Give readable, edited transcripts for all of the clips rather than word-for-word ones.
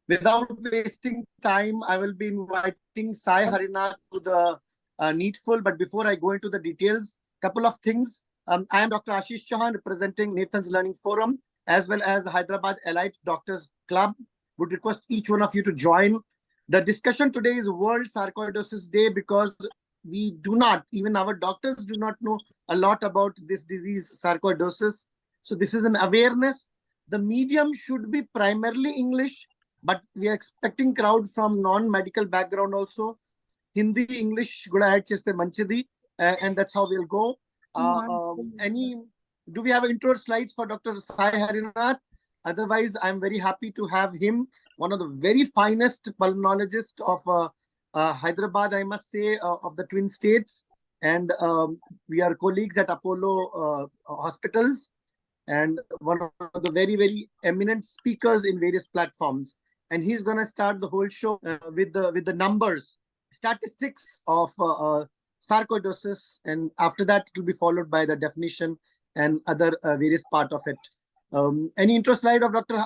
Without wasting time, I will be inviting Sai Harinath to the needful. But before I go into the details, couple of things. I am Dr. Ashish Chauhan, representing Nathan's Learning Forum, as well as Hyderabad Elite Doctors Club. Would request each one of you to join. The discussion today is World Sarcoidosis Day, because we do not, even our doctors do not know a lot about this disease, sarcoidosis. So this is an awareness. The medium should be primarily English, but we are expecting crowd from non-medical background also. Hindi, English, good add cheste manchidi, and that's how we'll go. Do we have intro slides for Dr. Sai Harinath? Otherwise, I'm very happy to have him, one of the very finest pulmonologists of Hyderabad, I must say, of the Twin States. And we are colleagues at Apollo Hospitals, and one of the very, very eminent speakers in various platforms. And he's going to start the whole show with the numbers, statistics of sarcoidosis, and after that it will be followed by the definition and other various part of it. Any intro slide of Dr.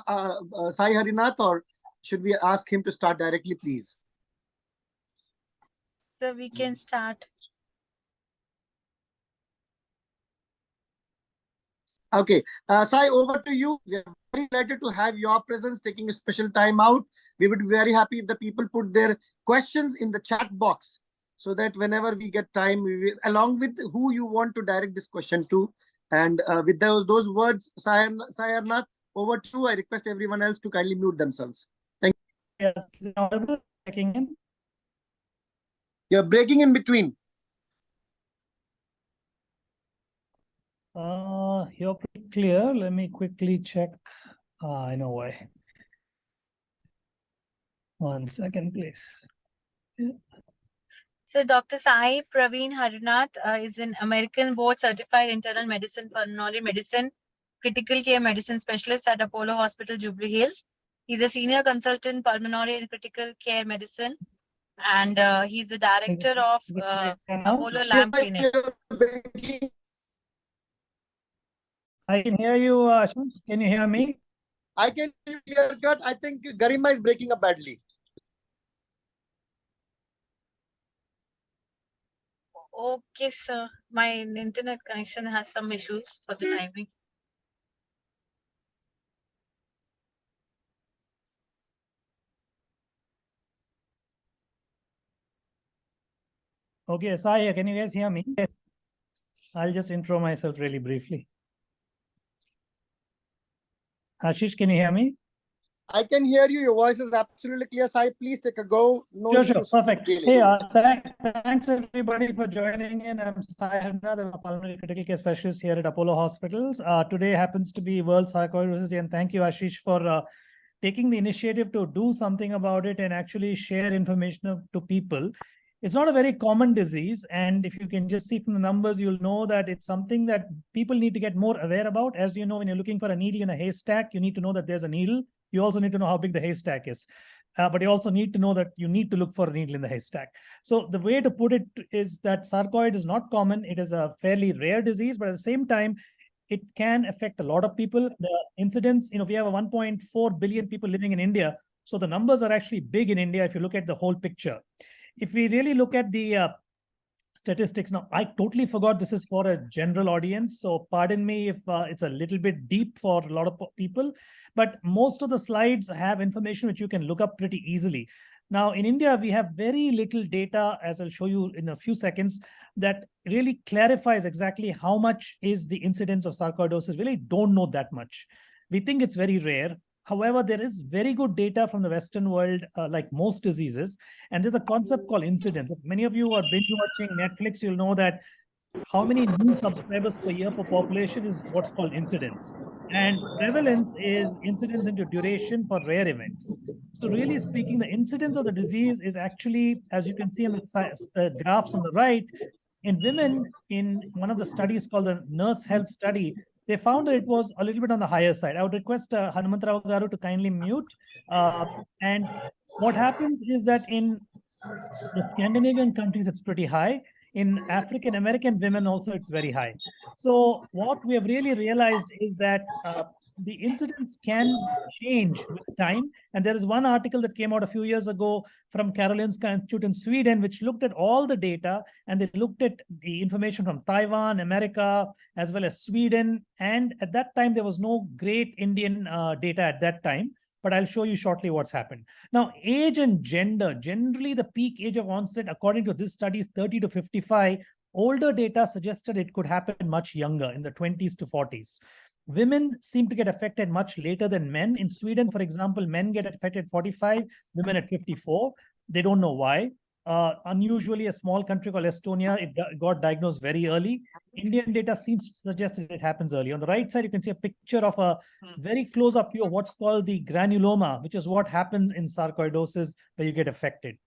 Sai Harinath, or should we ask him to start directly, please? So we can start. Okay, Sai, over to you. We are very delighted to have your presence, taking a special time out. We would be very happy if the people put their questions in the chat box, so that whenever we get time, we will, along with who you want to direct this question to. And with those words, Sai Harinath, over to you. I request everyone else to kindly mute themselves. Thank you. Yes, checking in. You're breaking in between. You're pretty clear. Let me quickly check. I know why. 1 second, please. Yeah. So Dr. Sai Praveen Harinath is an American board certified internal medicine, pulmonary medicine, critical care medicine specialist at Apollo Hospital, Jubilee Hills. He's a senior consultant pulmonary and critical care medicine, and he's the director of Apollo Lab Clinic. I can hear you, Ashish. Can you hear me? I can hear cut. I think Garima is breaking up badly. Okay, sir. My internet connection has some issues for the timing. Okay, Sai, can you guys hear me? I'll just intro myself really briefly. Ashish, can you hear me? I can hear you. Your voice is absolutely clear. Sai, please take a go. No Sure, issues. perfect. Really. Hey, thanks everybody for joining in. I'm Sai Harinath, I'm a pulmonary critical care specialist here at Apollo Hospitals. Today happens to be World Sarcoidosis Day, and thank you, Ashish, for taking the initiative to do something about it and actually share information to people. It's not a very common disease, and if you can just see from the numbers, you'll know that it's something that people need to get more aware about. As you know, when you're looking for a needle in a haystack, you need to know that there's a needle. You also need to know how big the haystack is. But you also need to know that you need to look for a needle in the haystack. So the way to put it is that sarcoid is not common. It is a fairly rare disease, but at the same time, it can affect a lot of people. The incidence, we have a 1.4 billion people living in India. So the numbers are actually big in India if you look at the whole picture. If we really look at the statistics, now I totally forgot this is for a general audience, so pardon me if it's a little bit deep for a lot of people, but most of the slides have information which you can look up pretty easily. Now in India, we have very little data, as I'll show you in a few seconds, that really clarifies exactly how much is the incidence of sarcoidosis. We really don't know that much. We think it's very rare. However, there is very good data from the Western world, like most diseases, and there's a concept called incidence. If many of you are binge watching Netflix, you'll know that how many new subscribers per year per population is what's called incidence. And prevalence is incidence into duration for rare events. So really speaking, the incidence of the disease is actually, as you can see in the graphs on the right, in women, in one of the studies called the Nurse Health Study, they found that it was a little bit on the higher side. I would request Hanumantrao Garu to kindly mute. And what happens is that in the Scandinavian countries, it's pretty high. In African American women also, it's very high. So what we have really realized is that the incidence can change with time. And there is one article that came out a few years ago from Karolinska Institute in Sweden, which looked at all the data, and they looked at the information from Taiwan, America, as well as Sweden. And at that time, there was no great Indian data at that time, but I'll show you shortly what's happened. Now, age and gender, generally the peak age of onset, according to this study, is 30 to 55. Older data suggested it could happen much younger, in the 20s to 40s. Women seem to get affected much later than men. In Sweden, for example, men get affected at 45, women at 54. They don't know why. Unusually, a small country called Estonia, it got diagnosed very early. Indian data seems to suggest that it happens early. On the right side, you can see a picture of a very close-up view of what's called the granuloma, which is what happens in sarcoidosis where you get affected.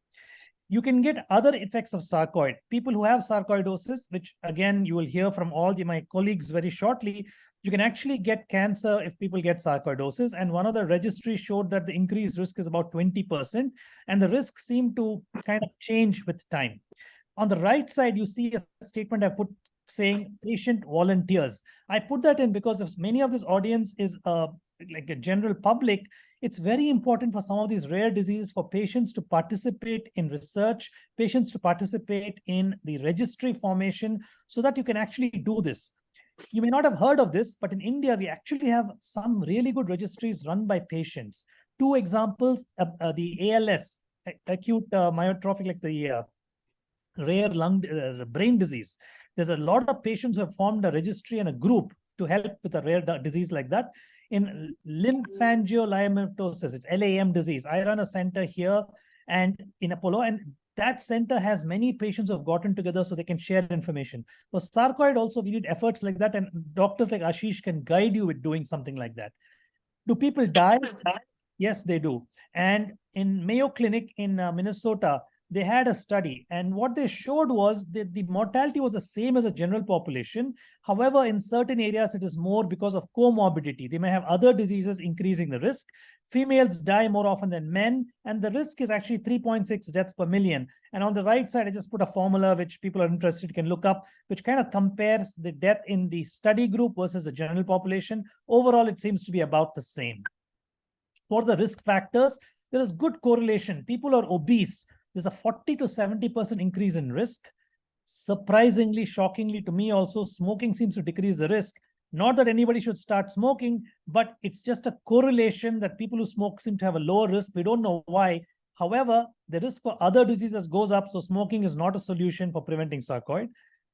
You can get other effects of sarcoid. People who have sarcoidosis, which again, you will hear from all my colleagues very shortly, you can actually get cancer if people get sarcoidosis. And one of the registries showed that the increased risk is about 20%. And the risk seemed to kind of change with time. On the right side, you see a statement I put saying patient volunteers. I put that in because if many of this audience is like a general public, it's very important for some of these rare diseases for patients to participate in research, patients to participate in the registry formation so that you can actually do this. You may not have heard of this, but in India, we actually have some really good registries run by patients. Two examples, the ALS, acute myotrophic, like the rare lung brain disease. There's a lot of patients who have formed a registry and a group to help with a rare disease like that. In lymphangiolymphomatosis, it's LAM disease. I run a center here and in Apollo, and that center has many patients who have gotten together so they can share information. For sarcoid also, we need efforts like that, and doctors like Ashish can guide you with doing something like that. Do people die? Yes, they do. And in Mayo Clinic in Minnesota, they had a study, and what they showed was that the mortality was the same as a general population. However, in certain areas, it is more because of comorbidity. They may have other diseases increasing the risk. Females die more often than men, and the risk is actually 3.6 deaths per million. And on the right side, I just put a formula which people are interested can look up, which kind of compares the death in the study group versus the general population. Overall, it seems to be about the same. For the risk factors, there is good correlation. People are obese. There's a 40 to 70% increase in risk. Surprisingly, shockingly to me also, smoking seems to decrease the risk. Not that anybody should start smoking, but it's just a correlation that people who smoke seem to have a lower risk. We don't know why. However, the risk for other diseases goes up, so smoking is not a solution for preventing sarcoid.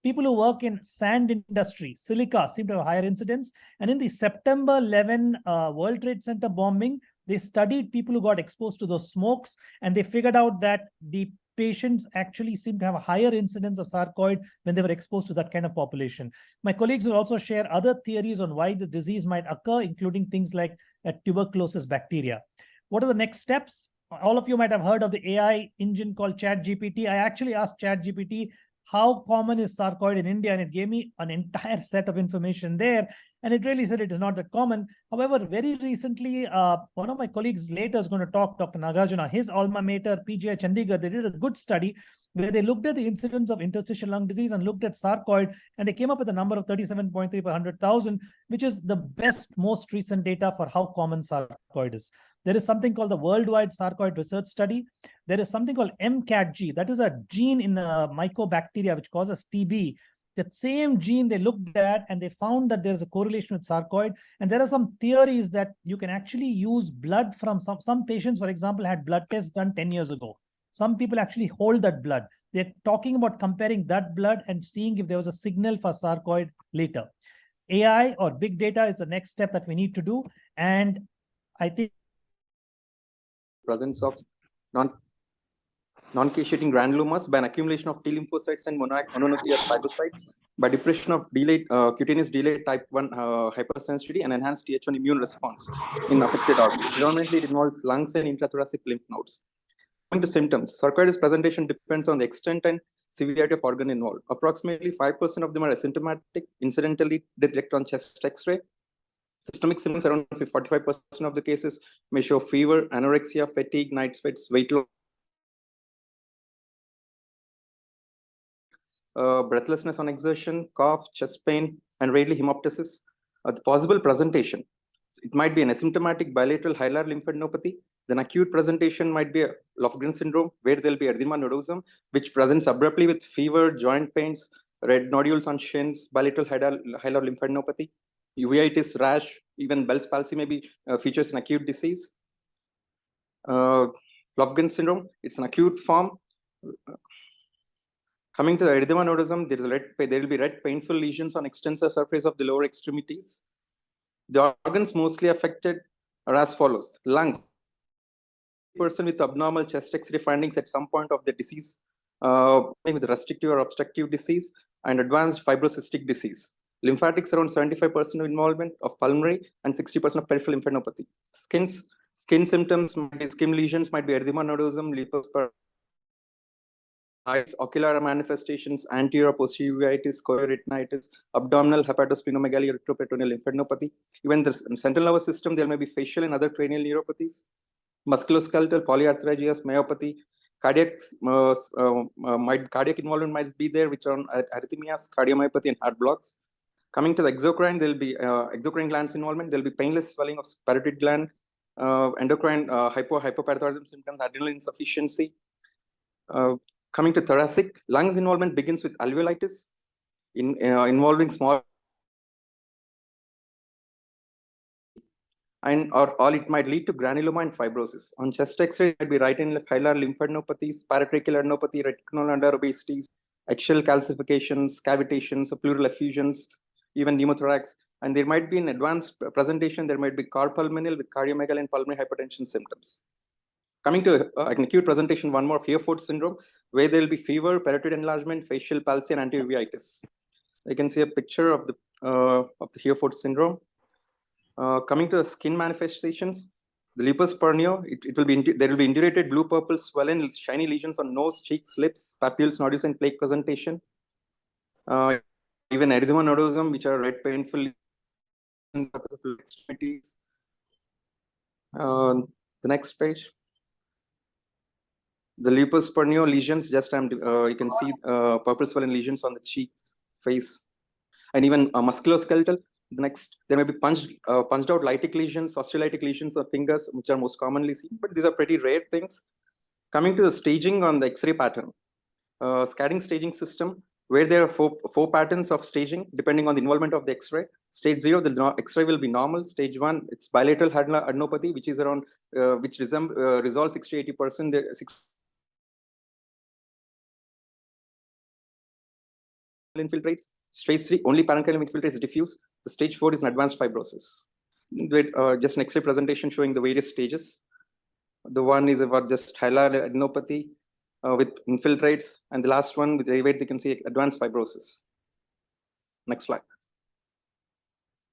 People who work in sand industry, silica, seem to have a higher incidence. And in the September 11 World Trade Center bombing, they studied people who got exposed to those smokes, and they figured out that the patients actually seem to have a higher incidence of sarcoid when they were exposed to that kind of population. My colleagues will also share other theories on why the disease might occur, including things like tuberculosis bacteria. What are the next steps? All of you might have heard of the AI engine called ChatGPT. I actually asked ChatGPT, how common is sarcoid in India? And it gave me an entire set of information there. And it really said it is not that common. However, very recently, one of my colleagues later is going to talk, Dr. Nagarjuna, his alma mater, PGI Chandigarh, they did a good study where they looked at the incidence of interstitial lung disease and looked at sarcoid, and they came up with a number of 37.3 per 100,000, which is the best, most recent data for how common sarcoid is. There is something called the Worldwide Sarcoid Research Study. There is something called MCATG. That is a gene in mycobacteria which causes TB. That same gene they looked at, and they found that there's a correlation with sarcoid. And there are some theories that you can actually use blood from some patients, for example, had blood tests done 10 years ago. Some people actually hold that blood. They're talking about comparing that blood and seeing if there was a signal for sarcoid later. AI or big data is the next step that we need to do. And I think presence of non-caseating granulomas by an accumulation of T lymphocytes and mononuclear phagocytes, by depression of delayed cutaneous delayed type 1 hypersensitivity and enhanced Th1 immune response in affected organs. Predominantly, it involves lungs and intrathoracic lymph nodes. Coming to symptoms, sarcoidosis presentation depends on the extent and severity of organ involved. Approximately 5% of them are asymptomatic, incidentally detected on chest X-ray. Systemic symptoms, around 45% of the cases, may show fever, anorexia, fatigue, night sweats, weight loss. breathlessness on exertion, cough, chest pain, and rarely hemoptysis. The possible presentation, it might be an asymptomatic bilateral hilar lymphadenopathy. Then acute presentation might be a Lofgren syndrome, where there'll be erythema nodosum, which presents abruptly with fever, joint pains, red nodules on shins, bilateral hilar lymphadenopathy, uveitis, rash, even Bell's palsy may be features in acute disease. Lofgren syndrome, it's an acute form. Coming to the erythema nodosum, there will be red painful lesions on extensor surface of the lower extremities. The organs mostly affected are as follows: lungs, person with abnormal chest X-ray findings at some point of the disease, with restrictive or obstructive disease, and advanced fibrocystic disease. Lymphatics, around 75% of involvement of pulmonary and 60% of peripheral lymphadenopathy. Skin symptoms might be skin lesions, might be erythema nodosum, lupus, eyes, ocular manifestations, anterior posterior uveitis, chorioretinitis, abdominal hepatosplenomegaly, retroperitoneal lymphadenopathy. Even the central nervous system, there may be facial and other cranial neuropathies, musculoskeletal, polyarthralgias, myopathy, cardiac involvement might be there, which are arrhythmias, cardiomyopathy, and heart blocks. Coming to the exocrine, there will be exocrine glands involvement. There will be painless swelling of parotid gland, endocrine hypoparathyroidism symptoms, adrenal insufficiency. Coming to thoracic, lungs involvement begins with alveolitis, involving small, or it might lead to granuloma and fibrosis. On chest X-ray, it might be right and left hilar lymphadenopathies, paratracheal adenopathy, reticular underobesities, axial calcifications, cavitations, pleural effusions, even pneumothorax. And there might be an advanced presentation, there might be carpulmonal with cardiomegaly and pulmonary hypertension symptoms. Coming to an acute presentation, one more, Hereford syndrome, where there will be fever, parotid enlargement, facial palsy, and anti-uveitis. You can see a picture of the Hereford syndrome. Coming to the skin manifestations, the lupus pernio, there will be indurated blue-purple swollen shiny lesions on nose, cheeks, lips, papules, nodules, and plaque presentation. Even erythema nodosum, which are red painful extremities. The next page. The lupus pernio lesions, just you can see purple swollen lesions on the cheeks, face, and even musculoskeletal. Next, there may be punched out lytic lesions, osteolytic lesions of fingers, which are most commonly seen, but these are pretty rare things. Coming to the staging on the X-ray pattern, scattering staging system, where there are four patterns of staging depending on the involvement of the X-ray. Stage 0, the X-ray will be normal. Stage 1, it's bilateral adenopathy, which is around which resolves 60-80%. Infiltrates. Stage 3, only parenchymal infiltrates diffuse. The stage 4 is an advanced fibrosis. With just an X-ray presentation showing the various stages. The one is about just hilar adenopathy with infiltrates, and the last one with elevate, you can see advanced fibrosis. Next slide.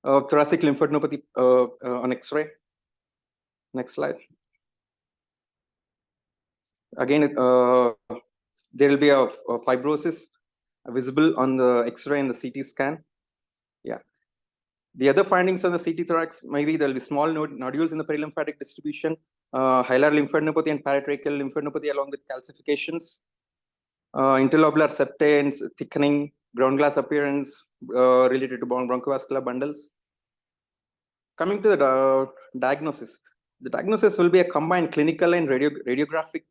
Thoracic lymphadenopathy on X-ray. Next slide. Again, there will be a fibrosis visible on the X-ray and the CT scan. Yeah. The other findings on the CT thorax, maybe there will be small nodules in the perilymphatic distribution, hilar lymphadenopathy and paratracheal lymphadenopathy along with calcifications, interlobular septae, thickening, ground glass appearance related to bronchivascular bundles. Coming to the diagnosis. The diagnosis will be a combined clinical and radiographic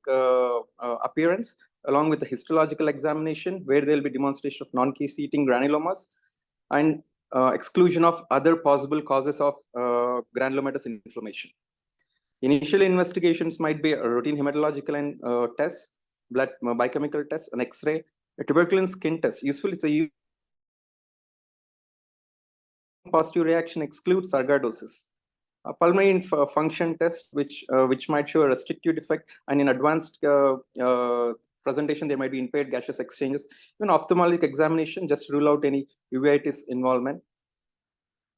appearance, along with the histological examination, where there will be demonstration of non-case eating granulomas and exclusion of other possible causes of granulomatous inflammation. Initial investigations might be a routine hematological and tests, blood biochemical tests, an X-ray, a tuberculin skin test. Useful, it's a positive reaction excludes sarcoidosis. A pulmonary function test, which might show a restrictive effect, and in advanced presentation, there might be impaired gaseous exchanges. Even ophthalmologic examination, just rule out any uveitis involvement.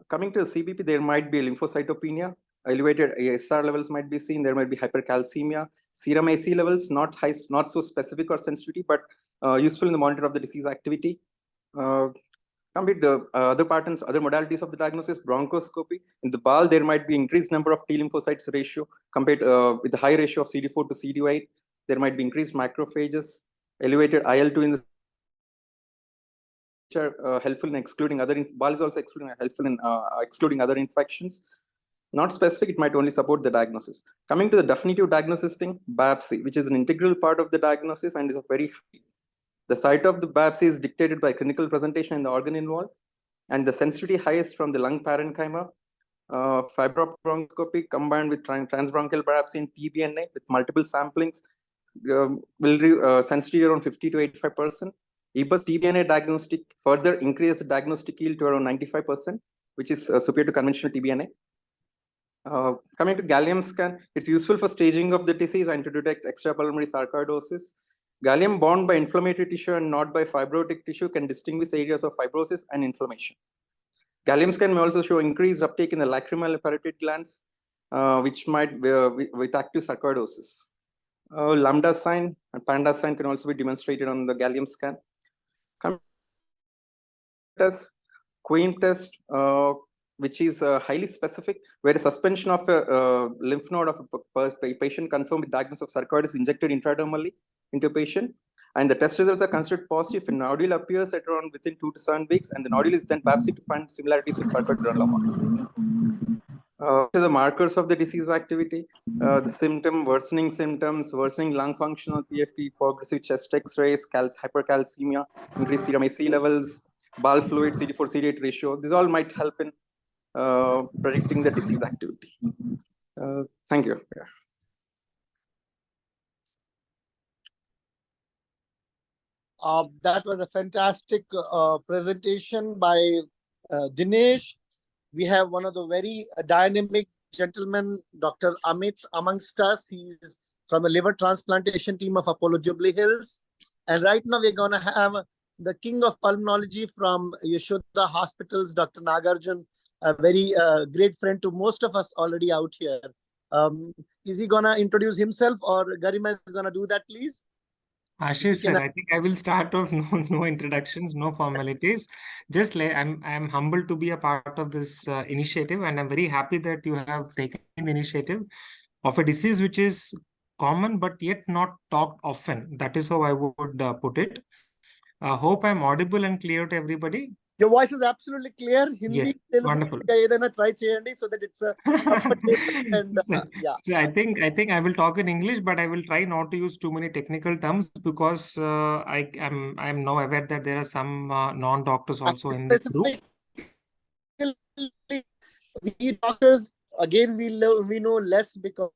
Coming to the CBP, there might be lymphocytopenia, elevated ASR levels might be seen. There might be hypercalcemia, serum AC levels, not high, not so specific or sensitivity, but useful in the monitor of the disease activity. Come with the other patterns, other modalities of the diagnosis, bronchoscopy. In the BAL, there might be increased number of T lymphocytes ratio compared with the high ratio of CD4 to CD8. There might be increased macrophages, elevated IL-2 in the are helpful in excluding other. BAL is also helpful in excluding other infections. Not specific, it might only support the diagnosis. Coming to the definitive diagnosis thing, biopsy, which is an integral part of the diagnosis and is a very high. The site of the biopsy is dictated by clinical presentation and the organ involved, and the sensitivity highest from the lung parenchyma. Fibrobronchoscopy combined with transbronchial biopsy in TBNA with multiple samplings will sensitivity around 50 to 85%. EBUS TBNA diagnostic further increases the diagnostic yield to around 95%, which is superior to conventional TBNA. Coming to gallium scan, it's useful for staging of the disease and to detect extrapulmonary sarcoidosis. Gallium bound by inflammatory tissue and not by fibrotic tissue can distinguish areas of fibrosis and inflammation. Gallium scan may also show increased uptake in the lacrimal parotid glands, which might be with active sarcoidosis. Lambda sign and panda sign can also be demonstrated on the gallium scan. Queen test, which is highly specific, where a suspension of a lymph node of a patient confirmed with diagnosis of sarcoidosis injected intradermally into a patient. And the test results are considered positive if a nodule appears at around within 2 to 7 weeks, and the nodule is then biopsied to find similarities with sarcoid granuloma. The markers of the disease activity, the worsening symptoms, worsening lung function on PFT, progressive chest X-rays, hypercalcemia, increased serum AC levels, bowel fluid, CD4, CD8 ratio. This all might help in predicting the disease activity. Thank you. Yeah. That was a fantastic presentation by Dinesh. We have one of the very dynamic gentlemen, Dr. Amit, amongst us. He's from the liver transplantation team of Apollo Jubilee Hills. And right now we're going to have the king of pulmonology from Yashoda Hospitals, Dr. Nagarjun, a very great friend to most of us already out here. Is he going to introduce himself, or Garima is going to do that, please? Ashish sir, I think I will start off. No introductions, no formalities. Just I'm humbled to be a part of this initiative, and I'm very happy that you have taken the initiative of a disease which is common but yet not talked often. That is how I would put it. Hope I'm audible and clear to everybody. Your voice is absolutely clear. Hindi, Yes, wonderful. Try so that it's and yeah. So I think I will talk in English, but I will try not to use too many technical terms because I'm now aware that there are some non-doctors also in this group. We doctors, again, we know less because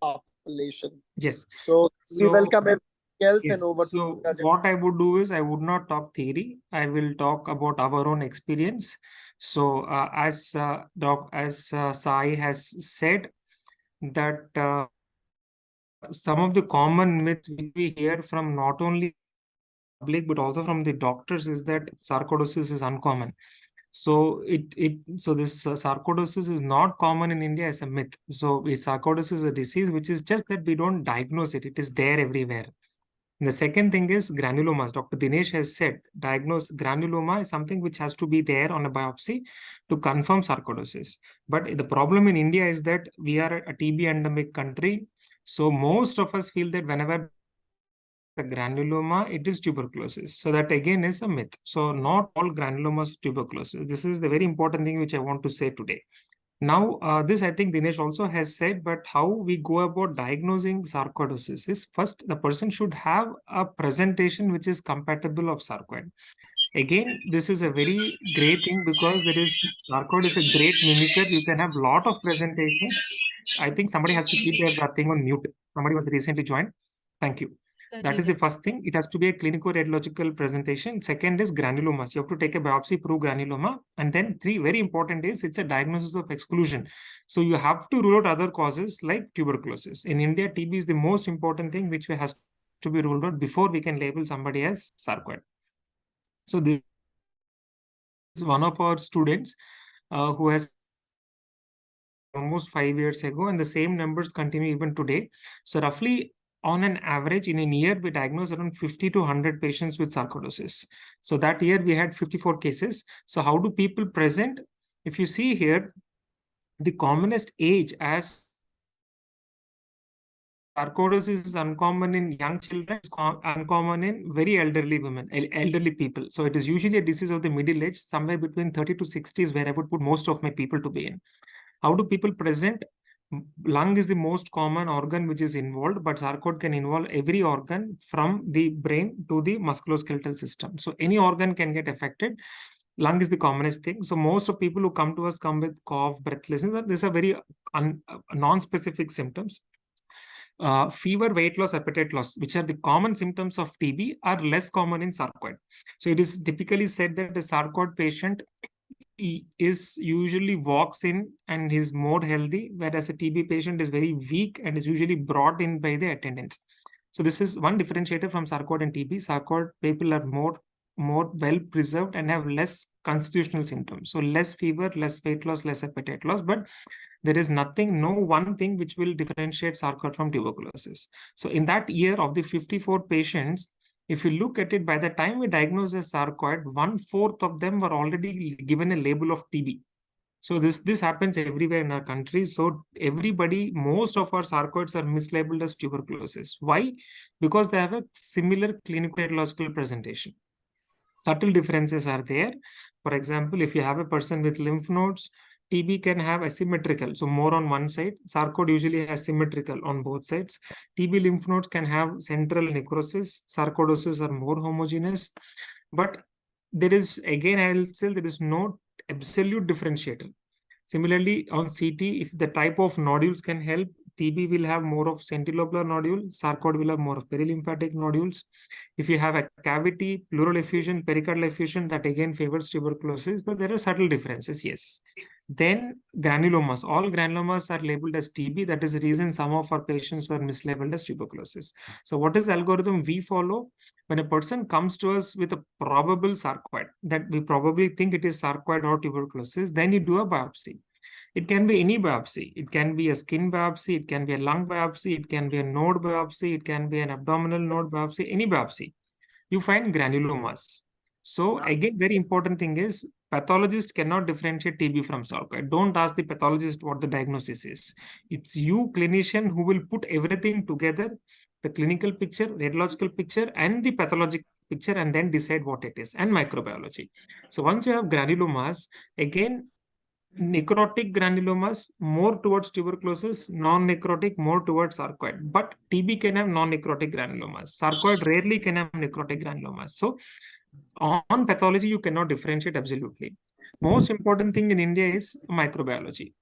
population. Yes. So we welcome everyone else. Yes. And over so to what I would do is I would not talk theory. I will talk about our own experience. So as Sai has said that some of the common myths which we hear from not only public but also from the doctors is that sarcoidosis is uncommon. So this sarcoidosis is not common in India as a myth. So sarcoidosis is a disease which is just that we don't diagnose it. It is there everywhere. And the second thing is granulomas. Dr. Dinesh has said diagnose granuloma is something which has to be there on a biopsy to confirm sarcoidosis. But the problem in India is that we are a TB endemic country. So most of us feel that whenever the granuloma, it is tuberculosis. So that again is a myth. So not all granulomas tuberculosis. This is the very important thing which I want to say today. Now, this I think Dinesh also has said, but how we go about diagnosing sarcoidosis is first the person should have a presentation which is compatible of sarcoid. Again, this is a very great thing because sarcoid is a great mimicker. You can have a lot of presentations. I think somebody has to keep their thing on mute. Somebody was recently joined. Thank you. That is the first thing. It has to be a clinico-radiological presentation. Second is granulomas. You have to take a biopsy, prove granuloma. And then three, very important is it's a diagnosis of exclusion. So you have to rule out other causes like tuberculosis. In India, TB is the most important thing which has to be ruled out before we can label somebody as sarcoid. So this is one of our students who has almost 5 years ago, and the same numbers continue even today. So roughly on an average, in a year, we diagnosed around 50 to 100 patients with sarcoidosis. So that year we had 54 cases. So how do people present? If you see here, the commonest age as sarcoidosis is uncommon in young children, it's uncommon in very elderly women, elderly people. So it is usually a disease of the middle age, somewhere between 30 to 60 is where I would put most of my people to be in. How do people present? Lung is the most common organ which is involved, but sarcoid can involve every organ from the brain to the musculoskeletal system. So any organ can get affected. Lung is the commonest thing. So most of people who come to us come with cough, breathlessness. These are very non-specific symptoms. Fever, weight loss, appetite loss, which are the common symptoms of TB, are less common in sarcoid. So it is typically said that the sarcoid patient is usually walks in and is more healthy, whereas a TB patient is very weak and is usually brought in by the attendants. So this is one differentiator from sarcoid and TB. Sarcoid people are more well preserved and have less constitutional symptoms. So less fever, less weight loss, less appetite loss, but there is no one thing which will differentiate sarcoid from tuberculosis. So in that year of the 54 patients, if you look at it, by the time we diagnosed as sarcoid, 1/4 of them were already given a label of TB. So this happens everywhere in our country. So most of our sarcoids are mislabeled as tuberculosis. Why? Because they have a similar clinical radiological presentation. Subtle differences are there. For example, if you have a person with lymph nodes, TB can have asymmetrical, so more on one side. Sarcoid usually has symmetrical on both sides. TB lymph nodes can have central necrosis. Sarcoidosis are more homogeneous. But there is, again, I'll say there is no absolute differentiator. Similarly, on CT, if the type of nodules can help, TB will have more of centilobular nodule, sarcoid will have more of perilymphatic nodules. If you have a cavity, pleural effusion, pericardial effusion, that again favors tuberculosis, but there are subtle differences, yes. Then granulomas, all granulomas are labeled as TB. That is the reason some of our patients were mislabeled as tuberculosis. So what is the algorithm we follow? When a person comes to us with a probable sarcoid, that we probably think it is sarcoid or tuberculosis, then you do a biopsy. It can be any biopsy. It can be a skin biopsy. It can be a lung biopsy. It can be a node biopsy. It can be an abdominal node biopsy, any biopsy. You find granulomas. So again, very important thing is pathologists cannot differentiate TB from sarcoid. Don't ask the pathologist what the diagnosis is. It's you, clinician, who will put everything together, the clinical picture, radiological picture, and the pathologic picture, and then decide what it is, and microbiology. So once you have granulomas, again, necrotic granulomas more towards tuberculosis, non-necrotic more towards sarcoid. But TB can have non-necrotic granulomas. Sarcoid rarely can have necrotic granulomas. So on pathology, you cannot differentiate absolutely. Most important thing in India is microbiology.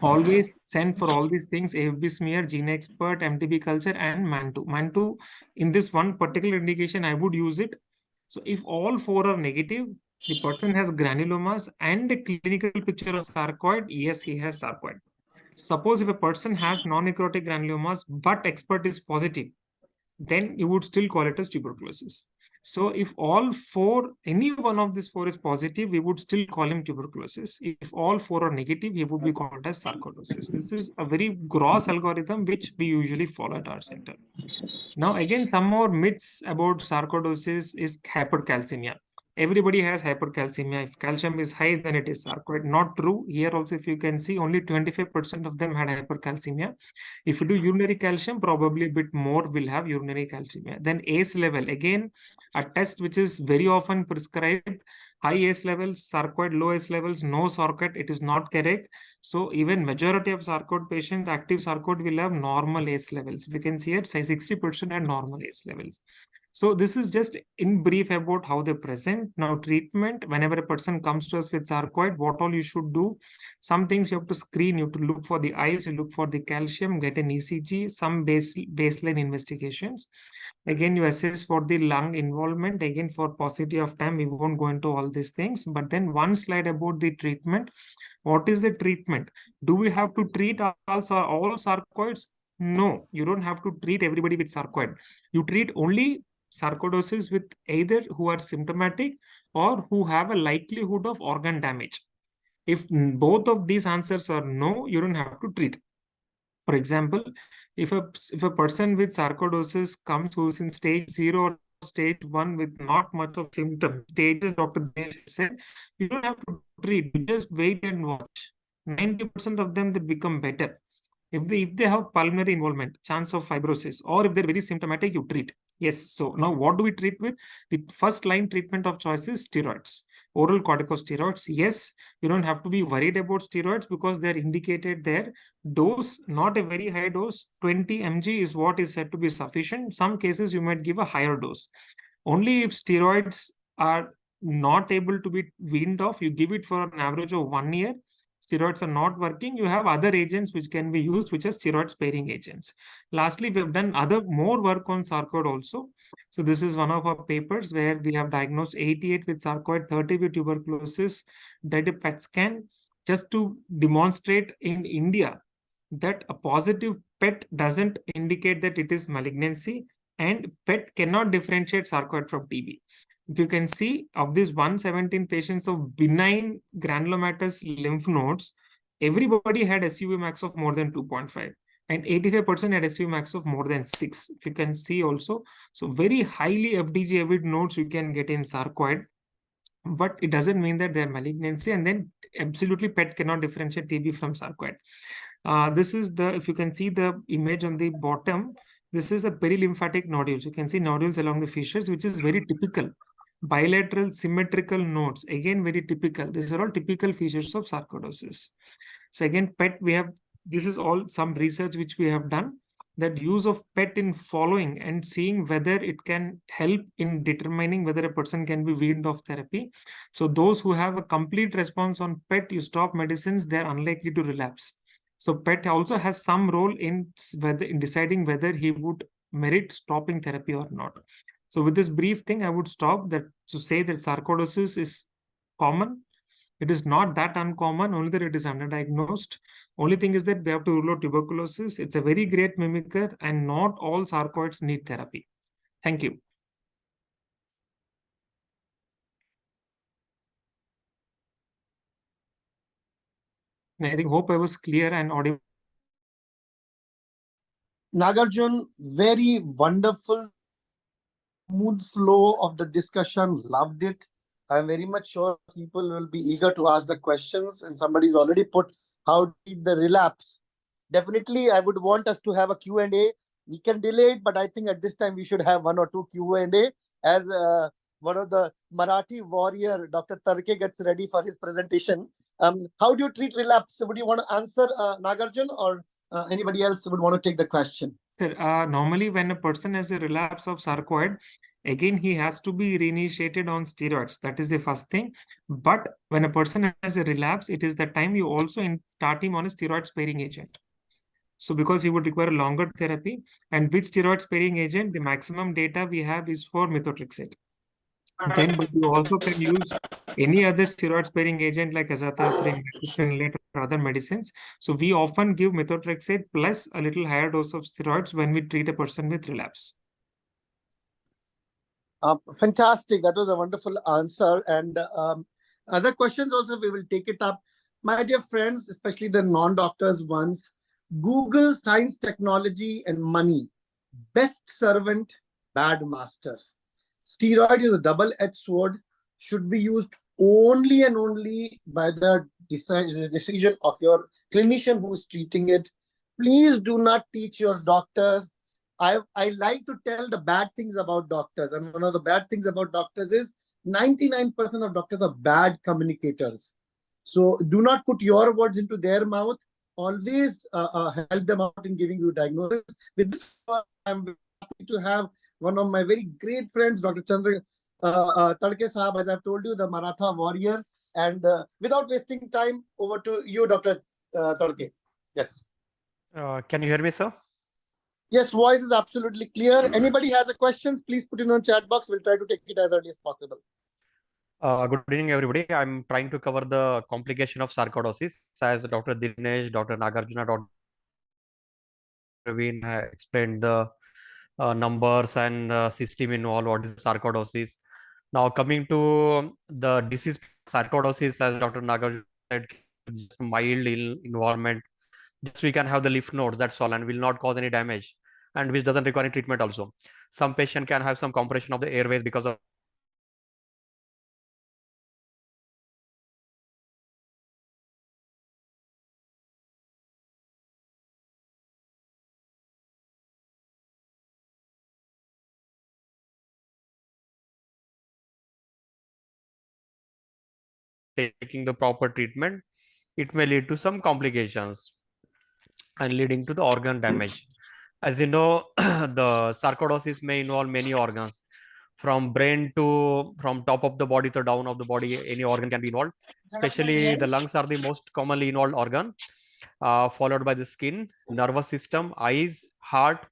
Always send for all these things: AFB smear, gene expert, MTB culture, and MAN2. MAN2, in this one particular indication, I would use it. So if all 4 are negative, the person has granulomas and a clinical picture of sarcoid, yes, he has sarcoid. Suppose if a person has non-necrotic granulomas, but expert is positive, then you would still call it as tuberculosis. So if all 4, any one of these 4 is positive, we would still call him tuberculosis. If all 4 are negative, he would be called as sarcoidosis. This is a very gross algorithm which we usually follow at our center. Now, again, some more myths about sarcoidosis is hypercalcemia. Everybody has hypercalcemia. If calcium is high, then it is sarcoid. Not true. Here also, if you can see, only 25% of them had hypercalcemia. If you do urinary calcium, probably a bit more will have urinary calcemia. Then ACE level, again, a test which is very often prescribed. High ACE levels, sarcoid, low ACE levels, no sarcoid, it is not correct. So even majority of sarcoid patients, active sarcoid, will have normal ACE levels. If you can see it, say 60% are normal ACE levels. So this is just in brief about how they present. Now treatment, whenever a person comes to us with sarcoid, what all you should do? Some things you have to screen, you have to look for the eyes, you look for the calcium, get an ECG, some baseline investigations. Again, you assess for the lung involvement. Again, for paucity of time, we won't go into all these things. But then one slide about the treatment. What is the treatment? Do we have to treat all sarcoids? No, you don't have to treat everybody with sarcoid. You treat only sarcoidosis with either who are symptomatic or who have a likelihood of organ damage. If both of these answers are no, you don't have to treat. For example, if a person with sarcoidosis comes who is in stage 0 or stage 1 with not much of symptoms, stages Dr. Dinesh said, you don't have to treat, you just wait and watch. 90% of them, they become better. If they have pulmonary involvement, chance of fibrosis, or if they're very symptomatic, you treat. Yes. So now what do we treat with? The first line treatment of choice is steroids, oral corticosteroids. Yes, you don't have to be worried about steroids because they're indicated there. Dose, not a very high dose. 20 mg is what is said to be sufficient. In some cases, you might give a higher dose. Only if steroids are not able to be weaned off, you give it for an average of 1 year. Steroids are not working, you have other agents which can be used, which are steroid sparing agents. Lastly, we have done more work on sarcoid also. So this is one of our papers where we have diagnosed 88 with sarcoid, 30 with tuberculosis, did a PET scan just to demonstrate in India that a positive PET doesn't indicate that it is malignancy, and PET cannot differentiate sarcoid from TB. If you can see, of these 117 patients of benign granulomatous lymph nodes, everybody had SUV max of more than 2.5 and 85% had SUV max of more than 6. If you can see also, so very highly FDG avid nodes you can get in sarcoid, but it doesn't mean that they're malignancy, and then absolutely PET cannot differentiate TB from sarcoid. This is if you can see the image on the bottom, this is the perilymphatic nodules. You can see nodules along the fissures, which is very typical. Bilateral symmetrical nodes, again very typical. These are all typical features of sarcoidosis. So again, PET, this is all some research which we have done, that use of PET in following and seeing whether it can help in determining whether a person can be weaned off therapy. So those who have a complete response on PET, you stop medicines, they're unlikely to relapse. So PET also has some role in deciding whether he would merit stopping therapy or not. So with this brief thing, I would stop that to say that sarcoidosis is common. It is not that uncommon, only that it is underdiagnosed. Only thing is that we have to rule out tuberculosis. It's a very great mimicker, and not all sarcoids need therapy. Thank you. I hope I was clear and audible. Nagarjun, very wonderful, smooth flow of the discussion. Loved it. I'm very much sure people will be eager to ask the questions, and somebody's already put how did the relapse. Definitely, I would want us to have a Q&A. We can delay it, but I think at this time we should have 1 or 2 Q&A as one of the Marathi warrior, Dr. Tarke, gets ready for his presentation. How do you treat relapse? Would you want to answer, Nagarjun, or anybody else would want to take the question? Sir, normally when a person has a relapse of sarcoid, again, he has to be reinitiated on steroids. That is the first thing. But when a person has a relapse, it is the time you also start him on a steroid sparing agent. So because he would require a longer therapy, and with steroid sparing agent, the maximum data we have is for methotrexate. Then but you also can use any other steroid sparing agent like azathioprine, or other medicines. So we often give methotrexate plus a little higher dose of steroids when we treat a person with relapse. Fantastic. That was a wonderful answer. And other questions also, we will take it up. My dear friends, especially the non-doctors ones, Google science, technology, and money. Best servant, bad masters. Steroid is a double-edged sword, should be used only and only by the decision of your clinician who is treating it. Please do not teach your doctors. I like to tell the bad things about doctors, and one of the bad things about doctors is 99% of doctors are bad communicators. So do not put your words into their mouth. Always help them out in giving you diagnosis. With this, I'm happy to have one of my very great friends, Dr. Chandra Tarke Sahab, as I've told you, the Maratha warrior. And without wasting time, over to you, Dr. Tarke. Yes. Can you hear me, sir? Yes, voice is absolutely clear. Anybody has a questions, please put in on chat box. We'll try to take it as early as possible. Good evening, everybody. I'm trying to cover the complication of sarcoidosis as Dr. Dinesh, Dr. Nagarjuna, Dr. Praveen explained the numbers and system involved, what is sarcoidosis. Now coming to the disease sarcoidosis, as Dr. Nagarjuna said, just mild involvement. Just we can have the lymph nodes, that's all, and will not cause any damage, and which doesn't require any treatment also. Some patient can have some compression of the airways because of taking the proper treatment, it may lead to some complications and leading to the organ damage. As you know, the sarcoidosis may involve many organs, from brain to from top of the body to down of the body. Any organ can be involved. Especially the lungs are the most commonly involved organ, followed by the skin, nervous system, eyes, heart,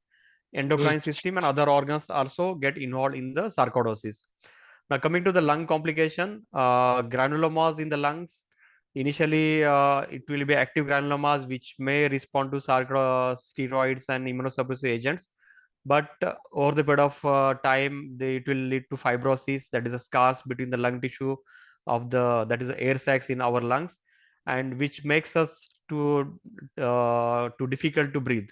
endocrine system, and other organs also get involved in the sarcoidosis. Now, coming to the lung complication, granulomas in the lungs. Initially, it will be active granulomas which may respond to steroids and immunosuppressive agents. But over the period of time, it will lead to fibrosis, that is a scars between the lung tissue of that is the air sacs in our lungs, and which makes us too difficult to breathe,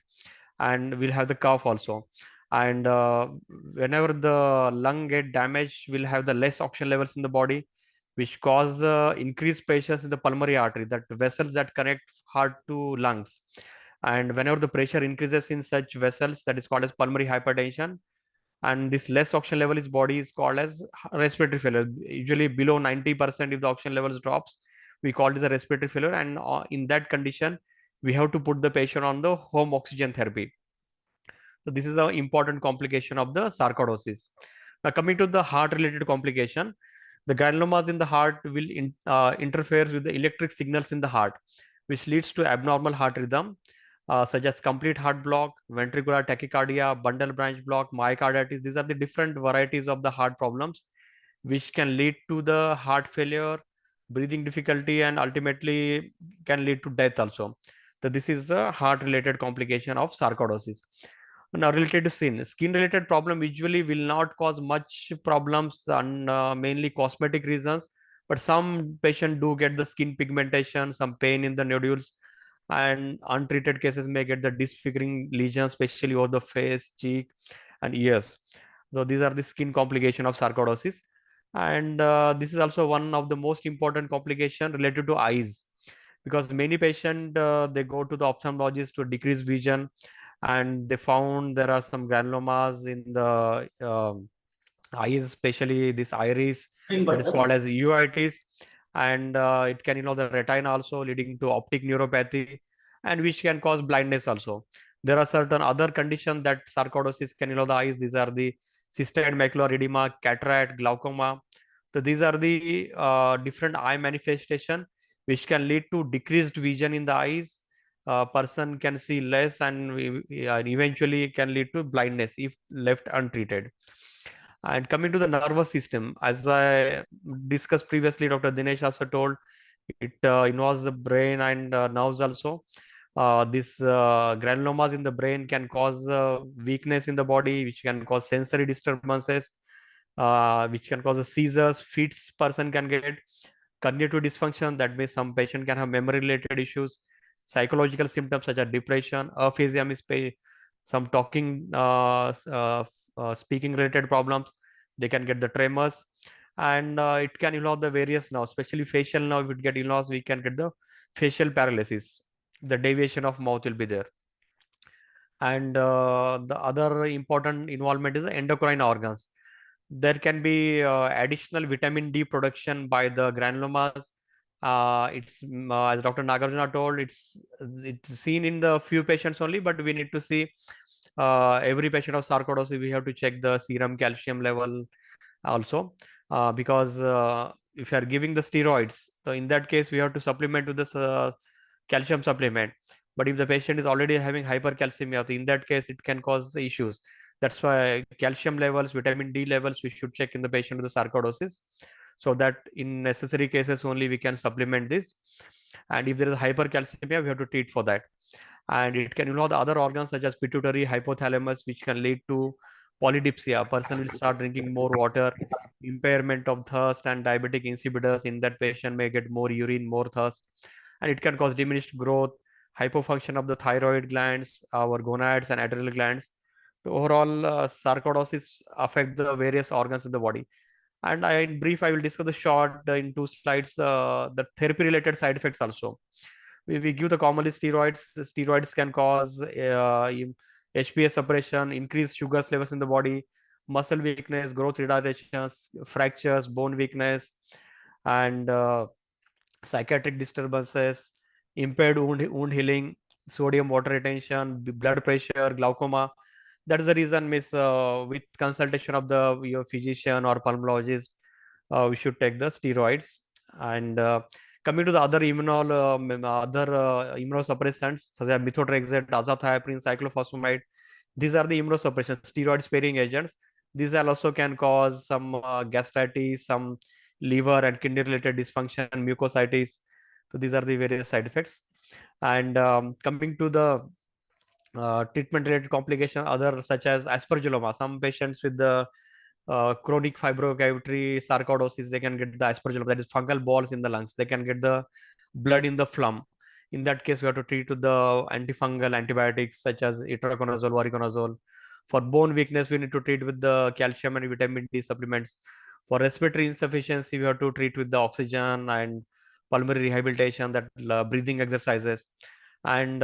and we'll have the cough also. And whenever the lung get damaged, we'll have the less oxygen levels in the body, which cause increased pressure in the pulmonary artery, that vessels that connect heart to lungs. And whenever the pressure increases in such vessels, that is called as pulmonary hypertension. And this less oxygen level in body is called as respiratory failure. Usually below 90% if the oxygen levels drops, we call it a respiratory failure. And in that condition, we have to put the patient on the home oxygen therapy. So this is an important complication of the sarcoidosis. Now, coming to the heart-related complication, the granulomas in the heart will interfere with the electric signals in the heart, which leads to abnormal heart rhythm, such as complete heart block, ventricular tachycardia, bundle branch block, myocarditis. These are the different varieties of the heart problems, which can lead to the heart failure, breathing difficulty, and ultimately can lead to death also. So this is a heart-related complication of sarcoidosis. Now, related to skin-related problem usually will not cause much problems and mainly cosmetic reasons, but some patients do get the skin pigmentation, some pain in the nodules, and untreated cases may get the disfiguring lesions, especially over the face, cheek, and ears. So these are the skin complication of sarcoidosis. And this is also one of the most important complication related to eyes, because many patients they go to the ophthalmologist to decrease vision, and they found there are some granulomas in the eyes, especially this iris, that is called as uveitis, and it can the retina also, leading to optic neuropathy, and which can cause blindness also. There are certain other conditions that sarcoidosis can the eyes. These are the cystoid macular edema, cataract, glaucoma. So these are the different eye manifestation which can lead to decreased vision in the eyes. Person can see less, and eventually can lead to blindness if left untreated. And coming to the nervous system, as I discussed previously, Dr. Dinesh also told, it involves the brain and nerves also. This granulomas in the brain can cause weakness in the body, which can cause sensory disturbances, which can cause seizures, fits person can get, cognitive dysfunction, that means some patient can have memory related issues, psychological symptoms such as depression, aphasia, some talking, speaking related problems. They can get the tremors, and it can involve the various nerves, especially facial nerve. If it get involved, we can get the facial paralysis. The deviation of mouth will be there. And the other important involvement is the endocrine organs. There can be additional vitamin D production by the granulomas. It's as Dr. Nagarjuna told, it's seen in the few patients only, but we need to see every patient of sarcoidosis. We have to check the serum calcium level also, because if you are giving the steroids, so in that case we have to supplement with this calcium supplement. But if the patient is already having hypercalcemia, in that case it can cause issues. That's why calcium levels, vitamin D levels, we should check in the patient with the sarcoidosis, so that in necessary cases only we can supplement this. And if there is hypercalcemia, we have to treat for that. And it can involve the other organs such as pituitary, hypothalamus, which can lead to polydipsia. A person will start drinking more water, impairment of thirst, and diabetic insipidus. In that patient may get more urine, more thirst, and it can cause diminished growth, hypofunction of the thyroid glands, our gonads, and adrenal glands. So overall, sarcoidosis affect the various organs in the body. And in brief, I will discuss the short in 2 slides, the therapy-related side effects also. We give the commonly steroids. The steroids can cause HPA suppression, increased sugar levels in the body, muscle weakness, growth retardations, fractures, bone weakness, and psychiatric disturbances, impaired wound healing, sodium water retention, blood pressure, glaucoma. That is the reason, miss, with consultation of your physician or pulmonologist, we should take the steroids. And coming to the other immunosuppressants such as methotrexate, azathioprine, cyclophosphamide, these are the immunosuppression steroid sparing agents. These also can cause some gastritis, some liver and kidney related dysfunction, mucositis. So these are the various side effects. And coming to the treatment related complication, other such as aspergilloma. Some patients with the chronic fibrocavitary sarcoidosis, they can get the aspergilloma, that is fungal balls in the lungs. They can get the blood in the phlegm. In that case, we have to treat with the antifungal antibiotics such as itraconazole, voriconazole. For bone weakness, we need to treat with the calcium and vitamin D supplements. For respiratory insufficiency, we have to treat with the oxygen and pulmonary rehabilitation, that breathing exercises. And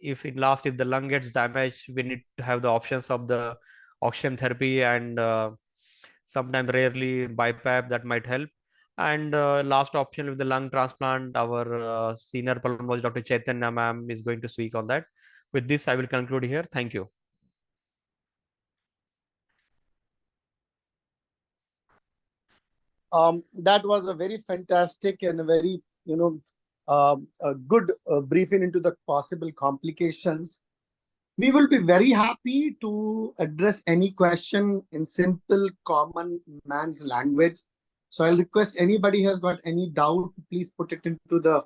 if the lung gets damaged, we need to have the options of the oxygen therapy and sometimes rarely BiPAP, that might help. And last option with the lung transplant, our senior pulmonologist Dr. Chaitanya ma'am is going to speak on that. With this, I will conclude here. Thank you. That was a very fantastic and a very, a good briefing into the possible complications. We will be very happy to address any question in simple common man's language. So I'll request anybody has got any doubt, please put it into the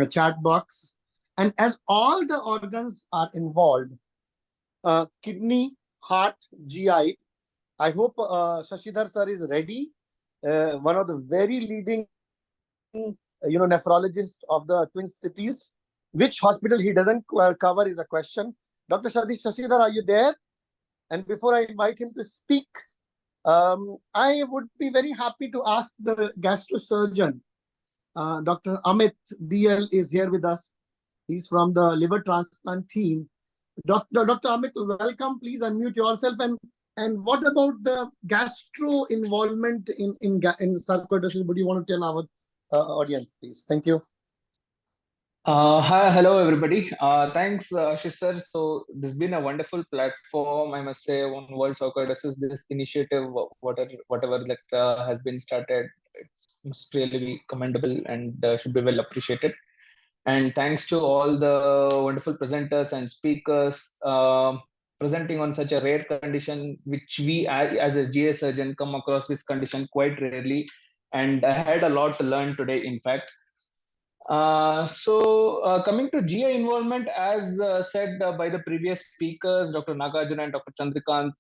chat box. And as all the organs are involved, kidney, heart, GI, I hope Shashidhar sir is ready. One of the very leading, nephrologist of the Twin Cities. Which hospital he doesn't cover is a question. Dr. Shashidhar, are you there? And before I invite him to speak, I would be very happy to ask the gastrosurgeon. Dr. Amit BL is here with us. He's from the liver transplant team. Dr. Amit, welcome. Please unmute yourself. And what about the gastro involvement in sarcoidosis? Would you want to tell our audience, please? Thank you. Hi, hello everybody. Thanks, Ashish sir. So this has been a wonderful platform, I must say, on World Sarcoidosis. This initiative, whatever that has been started, it must really be commendable and should be well appreciated. And thanks to all the wonderful presenters and speakers presenting on such a rare condition, which we as a GA surgeon come across this condition quite rarely. And I had a lot to learn today, in fact. Coming to GA involvement, as said by the previous speakers, Dr. Nagarjuna and Dr. Chandrakant,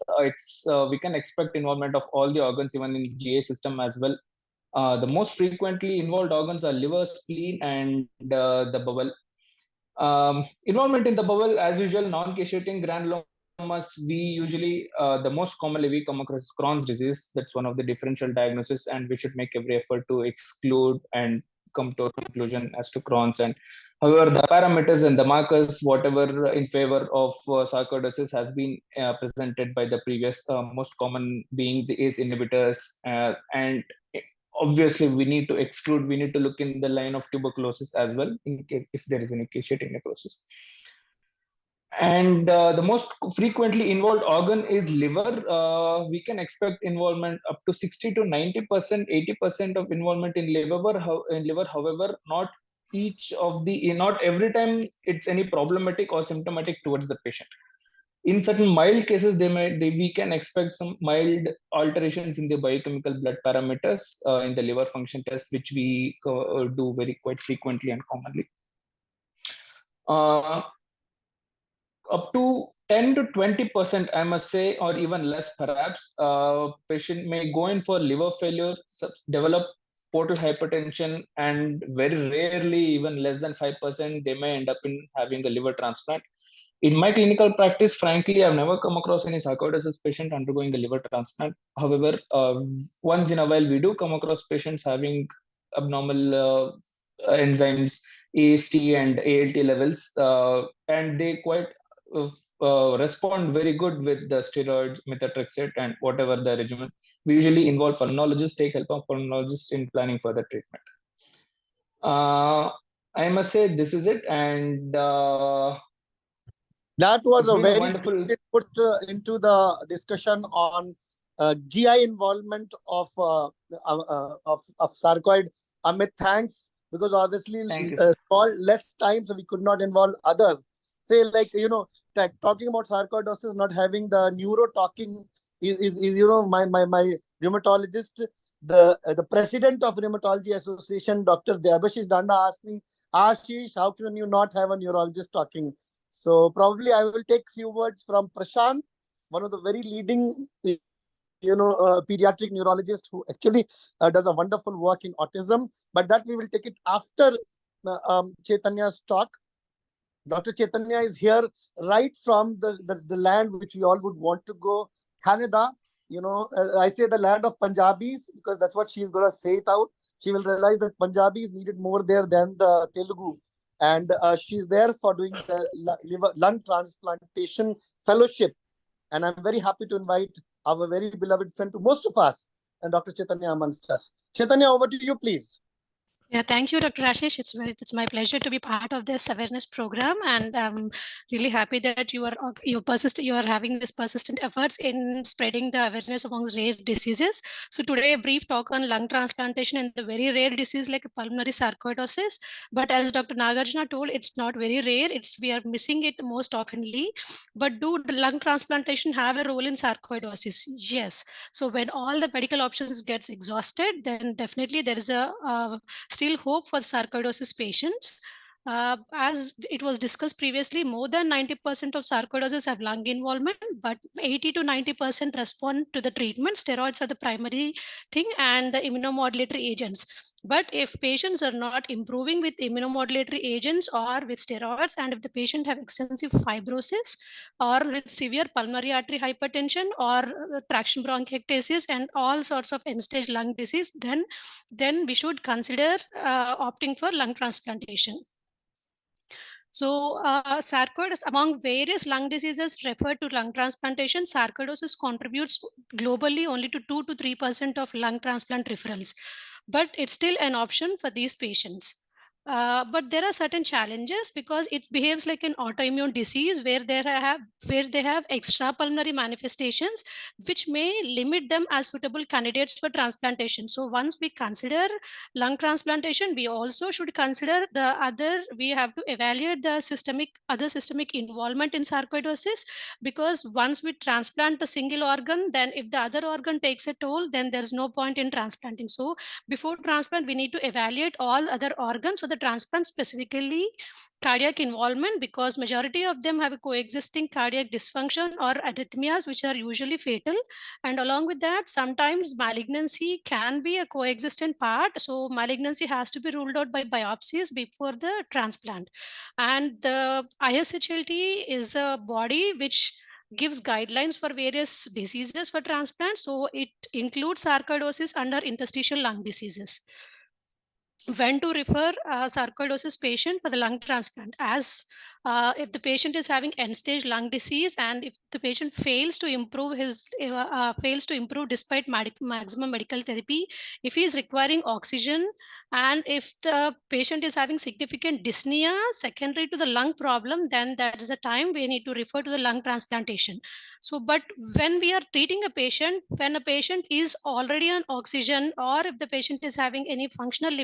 we can expect involvement of all the organs, even in the GA system as well. The most frequently involved organs are liver, spleen, and the bowel. Involvement in the bowel, as usual, non-caseating granulomas. We usually, the most commonly we come across Crohn's disease. That's one of the differential diagnoses, and we should make every effort to exclude and come to a conclusion as to Crohn's. And however, the parameters and the markers, whatever in favor of sarcoidosis, has been presented by the previous, most common being the ACE inhibitors, and obviously we need to look in the line of tuberculosis as well, in case if there is any caseating necrosis. And the most frequently involved organ is liver. We can expect involvement up to 60 to 90%, 80% of involvement in liver. However, not every time it's any problematic or symptomatic towards the patient. In certain mild cases, we can expect some mild alterations in the biochemical blood parameters in the liver function test, which we do quite frequently and commonly. Up to 10 to 20%, I must say, or even less perhaps, patient may go in for liver failure, develop portal hypertension, and very rarely, even less than 5%, they may end up in having a liver transplant. In my clinical practice, frankly, I've never come across any sarcoidosis patient undergoing a liver transplant. However, once in a while, we do come across patients having abnormal enzymes, AST and ALT levels, and they quite respond very good with the steroids, methotrexate, and whatever the regimen. We usually involve pulmonologists, take help of pulmonologists in planning further treatment. I must say this is it, and that was it's a been a very wonderful good input into the discussion on GI involvement of sarcoid. Amit, thanks, because obviously Thank you, sir. less time, so we could not involve others. Say, like, talking about sarcoidosis, not having the neuro talking is my rheumatologist, the president of Rheumatology Association, Dr. Debashish Danda, asked me, Ashish, how can you not have a neurologist talking? So probably I will take few words from Prashant, one of the very leading, pediatric neurologist who actually does a wonderful work in autism. But that we will take it after Chaitanya's talk. Dr. Chaitanya is here right from the land which we all would want to go, Canada. I say the land of Punjabis because that's what she's going to say it out. She will realize that Punjabi is needed more there than the Telugu. And she's there for doing the lung transplantation fellowship. And I'm very happy to invite our very beloved friend to most of us, and Dr. Chaitanya amongst us. Chaitanya, over to you, please. Yeah, thank you, Dr. Ashish. It's my pleasure to be part of this awareness program, and I'm really happy that you are having this persistent efforts in spreading the awareness among rare diseases. So today, a brief talk on lung transplantation and the very rare disease like pulmonary sarcoidosis. But as Dr. Nagarjuna told, it's not very rare. We are missing it most oftenly. But do lung transplantation have a role in sarcoidosis? Yes. So when all the medical options gets exhausted, then definitely there is a still hope for sarcoidosis patients. As it was discussed previously, more than 90% of sarcoidosis have lung involvement, but 80 to 90% respond to the treatment. Steroids are the primary thing and the immunomodulatory agents. But if patients are not improving with immunomodulatory agents or with steroids, and if the patient have extensive fibrosis or with severe pulmonary artery hypertension or traction bronchiectasis and all sorts of end-stage lung disease, then we should consider opting for lung transplantation. So sarcoidosis, among various lung diseases referred to lung transplantation, sarcoidosis contributes globally only to 2 to 3% of lung transplant referrals, but it's still an option for these patients. But there are certain challenges because it behaves like an autoimmune disease where they have extra pulmonary manifestations, which may limit them as suitable candidates for transplantation. So once we consider lung transplantation, we also should consider we have to evaluate the other systemic involvement in sarcoidosis, because once we transplant the single organ, then if the other organ takes a toll, then there's no point in transplanting. So before transplant, we need to evaluate all other organs for the transplant, specifically cardiac involvement, because majority of them have a coexisting cardiac dysfunction or arrhythmias, which are usually fatal. And along with that, sometimes malignancy can be a coexistent part. So malignancy has to be ruled out by biopsies before the transplant. And the ISHLT is a body which gives guidelines for various diseases for transplant. So it includes sarcoidosis under interstitial lung diseases. When to refer a sarcoidosis patient for the lung transplant, as if the patient is having end-stage lung disease and if the patient fails to improve despite maximum medical therapy, if he is requiring oxygen, and if the patient is having significant dyspnea secondary to the lung problem, then that is the time we need to refer to the lung transplantation. So, but when we are treating a patient, when a patient is already on oxygen, or if the patient is having any functional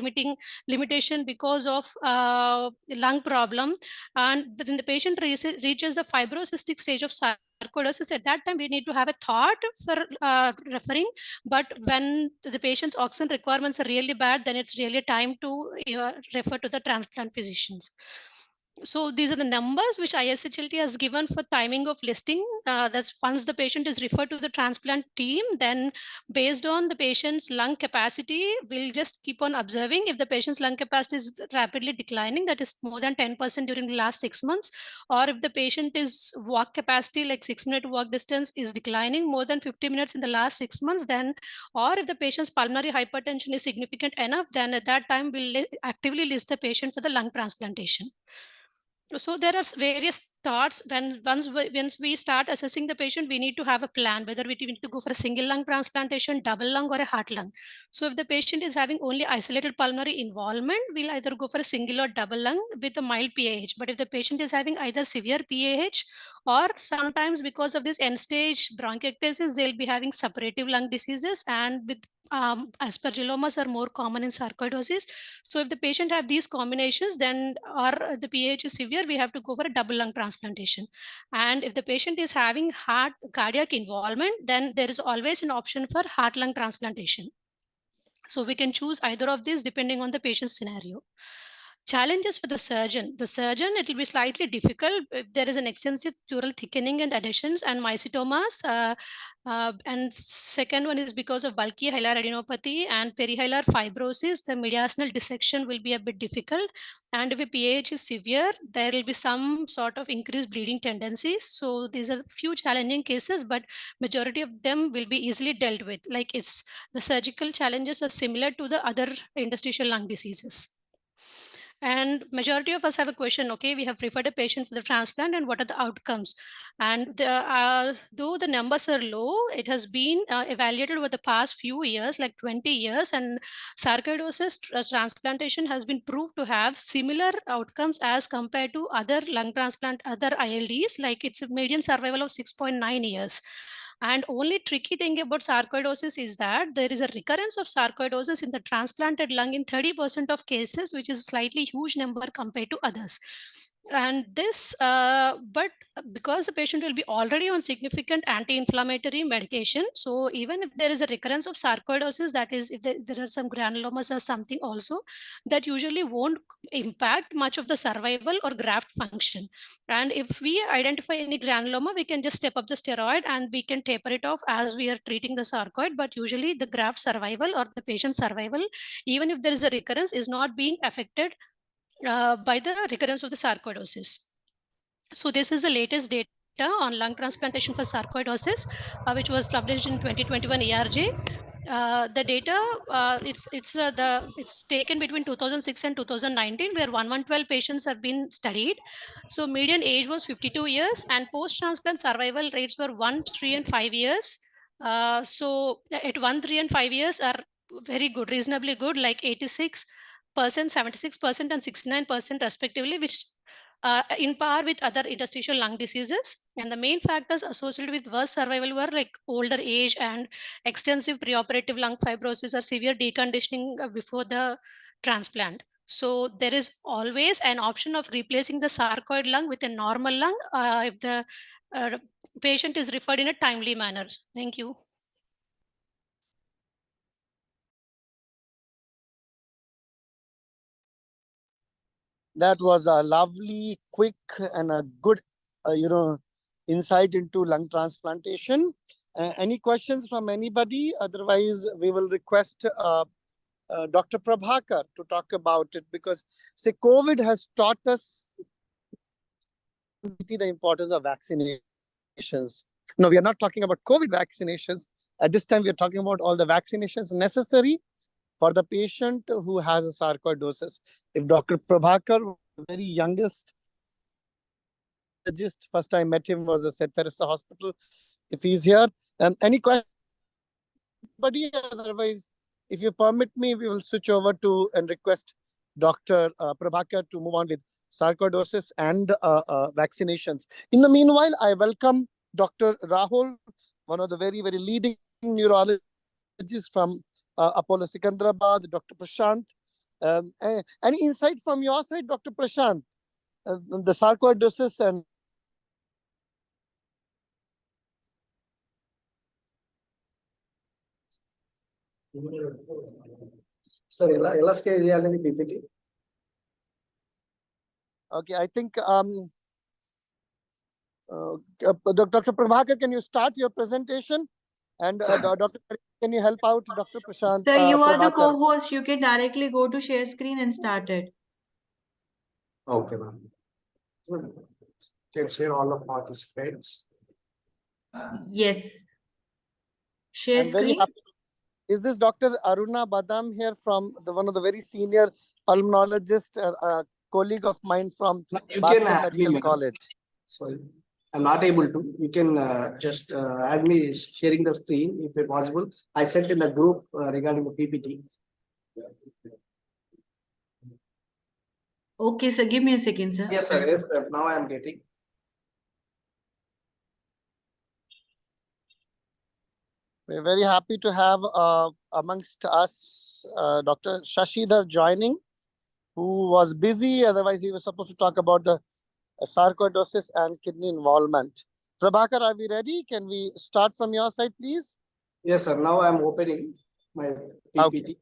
limitation because of lung problem, and then the patient reaches the fibrocystic stage of sarcoidosis, at that time we need to have a thought for referring. But when the patient's oxygen requirements are really bad, then it's really time to refer to the transplant physicians. So these are the numbers which ISHLT has given for timing of listing. That's once the patient is referred to the transplant team, then based on the patient's lung capacity, we'll just keep on observing. If the patient's lung capacity is rapidly declining, that is more than 10% during the last 6 months, or if the patient is walk capacity, like 6-minute walk distance, is declining more than 50 minutes in the last 6 months, then, or if the patient's pulmonary hypertension is significant enough, then at that time we'll actively list the patient for the lung transplantation. So there are various thoughts once we start assessing the patient, we need to have a plan whether we need to go for a single lung transplantation, double lung, or a heart lung. So if the patient is having only isolated pulmonary involvement, we'll either go for a single or double lung with a mild PAH. But if the patient is having either severe PAH or sometimes because of this end stage bronchiectasis, they'll be having suppurative lung diseases, and with aspergillomas are more common in sarcoidosis. So if the patient have these combinations, then or the PAH is severe, we have to go for a double lung transplantation. And if the patient is having cardiac involvement, then there is always an option for heart lung transplantation. So we can choose either of these depending on the patient's scenario. Challenges for the surgeon. The surgeon, it will be slightly difficult if there is an extensive pleural thickening and adhesions and mycetomas. And second one is because of bulky hilar adenopathy and perihilar fibrosis, the mediastinal dissection will be a bit difficult. And if a PAH is severe, there will be some sort of increased bleeding tendencies. So these are few challenging cases, but majority of them will be easily dealt with. Like the surgical challenges are similar to the other interstitial lung diseases. And majority of us have a question, okay, we have referred a patient for the transplant and what are the outcomes? And though the numbers are low, it has been evaluated over the past few years, like 20 years, and sarcoidosis transplantation has been proved to have similar outcomes as compared to other lung transplant, other ILDs, like it's a median survival of 6.9 years. And only tricky thing about sarcoidosis is that there is a recurrence of sarcoidosis in the transplanted lung in 30% of cases, which is a slightly huge number compared to others. And this, but because the patient will be already on significant anti-inflammatory medication, so even if there is a recurrence of sarcoidosis, that is, if there are some granulomas or something also, that usually won't impact much of the survival or graft function. And if we identify any granuloma, we can just step up the steroid and we can taper it off as we are treating the sarcoid. But usually the graft survival or the patient survival, even if there is a recurrence, is not being affected by the recurrence of the sarcoidosis. So this is the latest data on lung transplantation for sarcoidosis, which was published in 2021 ERJ. The data, it's taken between 2006 and 2019, where 1112 patients have been studied. So median age was 52 years, and post-transplant survival rates were 1, 3, and 5 years. So at 1, 3, and 5 years are very good, reasonably good, like 86%, 76%, and 69% respectively, which in par with other interstitial lung diseases. And the main factors associated with worse survival were like older age and extensive preoperative lung fibrosis or severe deconditioning before the transplant. So there is always an option of replacing the sarcoid lung with a normal lung if the patient is referred in a timely manner. Thank you. That was a lovely, quick, and a good, insight into lung transplantation. Any questions from anybody? Otherwise, we will request Dr. Prabhakar to talk about it, because say COVID has taught us the importance of vaccinations. No, we are not talking about COVID vaccinations. At this time, we are talking about all the vaccinations necessary for the patient who has a sarcoidosis. If Dr. Prabhakar, the very youngest, first time I met him was at St. Teresa Hospital. If he's here, any question? Otherwise, if you permit me, we will switch over to and request Dr. Prabhakar to move on with sarcoidosis and vaccinations. In the meanwhile, I welcome Dr. Rahul, one of the very, very leading neurologists from Apollo Sikandrabad, Dr. Prashant. Any insight from your side, Dr. Prashant? The sarcoidosis and Sir, the PPT. Okay, I think Dr. Prabhakar, can you start your presentation? And Dr. Can you help out Dr. Prashant? Sir, you are the Prabhakar? co-host. You can directly go to share screen and start it. Okay, ma'am. Can share all the participants. Yes. Share I'm very screen. happy. Is this Dr. Aruna Badam here from one of the very senior pulmonologists, colleague of mine from Boston Medical College? Sorry, I'm not able to. You can just add me sharing the screen if possible. I sent in the group regarding the PPT. Okay, sir. Give me a second, sir. Yes, sir. Yes, now I am getting. We're very happy to have amongst us Dr. Shashidhar joining, who was busy. Otherwise, he was supposed to talk about the sarcoidosis and kidney involvement. Prabhakar, are we ready? Can we start from your side, please? Yes, sir. Now I am opening my PPT. Okay.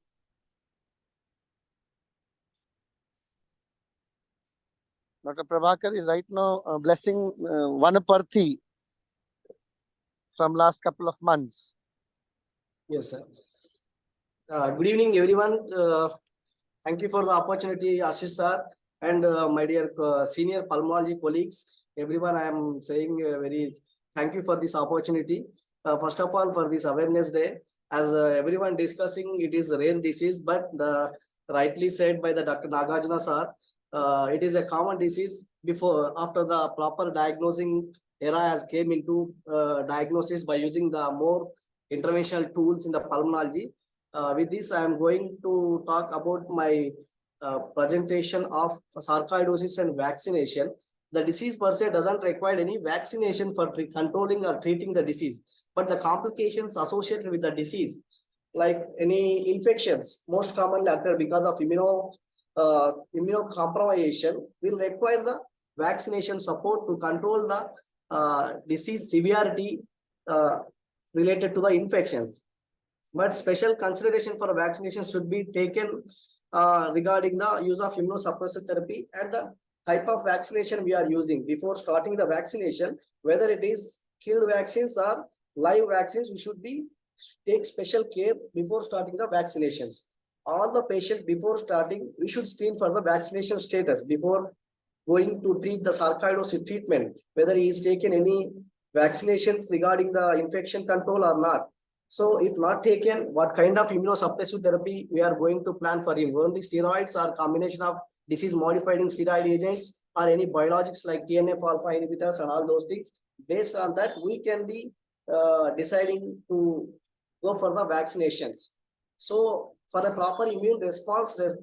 Dr. Prabhakar is right now blessing Vanaparthi from last couple of months. Yes, sir. Good evening, everyone. Thank you for the opportunity, Ashish sir, and my dear senior pulmonology colleagues. Everyone, I am saying very thank you for this opportunity. First of all, for this awareness day, as everyone discussing, it is a rare disease, but rightly said by the Dr. Nagarjuna sir, it is a common disease. After the proper diagnosing era has came into diagnosis by using the more interventional tools in the pulmonology. With this, I am going to talk about my presentation of sarcoidosis and vaccination. The disease per se doesn't require any vaccination for controlling or treating the disease, but the complications associated with the disease, like any infections, most commonly occur because of immunocompromisation, will require the vaccination support to control the disease severity related to the infections. But special consideration for vaccination should be taken regarding the use of immunosuppressive therapy and the type of vaccination we are using. Before starting the vaccination, whether it is killed vaccines or live vaccines, we should take special care before starting the vaccinations. All the patients before starting, we should screen for the vaccination status before going to treat the sarcoidosis treatment, whether he is taken any vaccinations regarding the infection control or not. So if not taken, what kind of immunosuppressive therapy we are going to plan for him? Only steroids or combination of disease modifying steroid agents or any biologics like TNF-alpha inhibitors and all those things. Based on that, we can be deciding to go for the vaccinations. So for the proper immune response to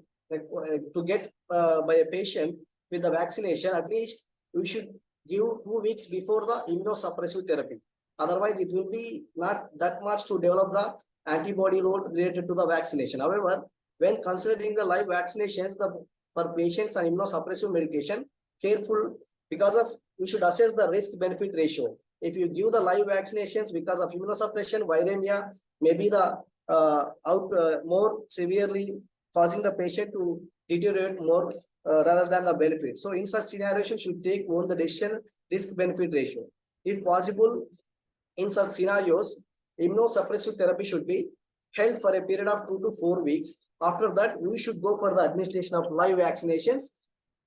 get by a patient with the vaccination, at least we should give 2 weeks before the immunosuppressive therapy. Otherwise, it will be not that much to develop the antibody load related to the vaccination. However, when considering the live vaccinations, for patients on immunosuppressive medication, careful because of we should assess the risk-benefit ratio. If you give the live vaccinations because of immunosuppression, viremia may be the more severely causing the patient to deteriorate more rather than the benefit. So in such scenarios, you should take on the decision risk-benefit ratio. If possible, in such scenarios, immunosuppressive therapy should be held for a period of 2 to 4 weeks. After that, we should go for the administration of live vaccinations,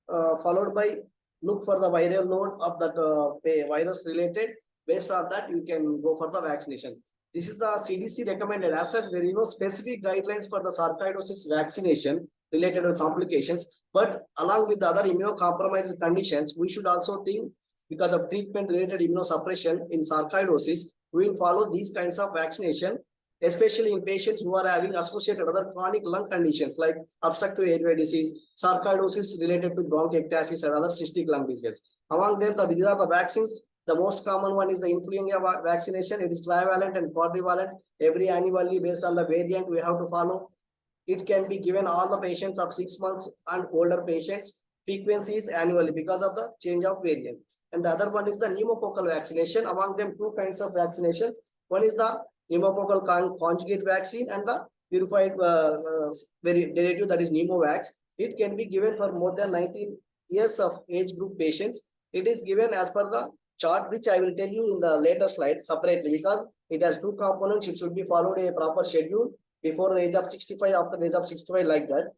followed by look for the viral load of that virus related. Based on that, you can go for the vaccination. This is the CDC recommended. As such, there is no specific guidelines for the sarcoidosis vaccination related to complications. But along with the other immunocompromised conditions, we should also think because of treatment-related immunosuppression in sarcoidosis, we will follow these kinds of vaccination, especially in patients who are having associated other chronic lung conditions like obstructive airway disease, sarcoidosis related to bronchiectasis and other cystic lung disease. Among them, these are the vaccines. The most common one is the influenza vaccination. It is trivalent and quadrivalent. Every annually, based on the variant, we have to follow. It can be given all the patients of 6 months and older patients. Frequency is annually because of the change of variant. And the other one is the pneumococcal vaccination. Among them, 2 kinds of vaccinations. One is the pneumococcal conjugate vaccine and the purified derivative, that is pneumovax. It can be given for more than 19 years of age group patients. It is given as per the chart, which I will tell you in the later slide separately, because it has 2 components. It should be followed a proper schedule before the age of 65, after the age of 65, like that.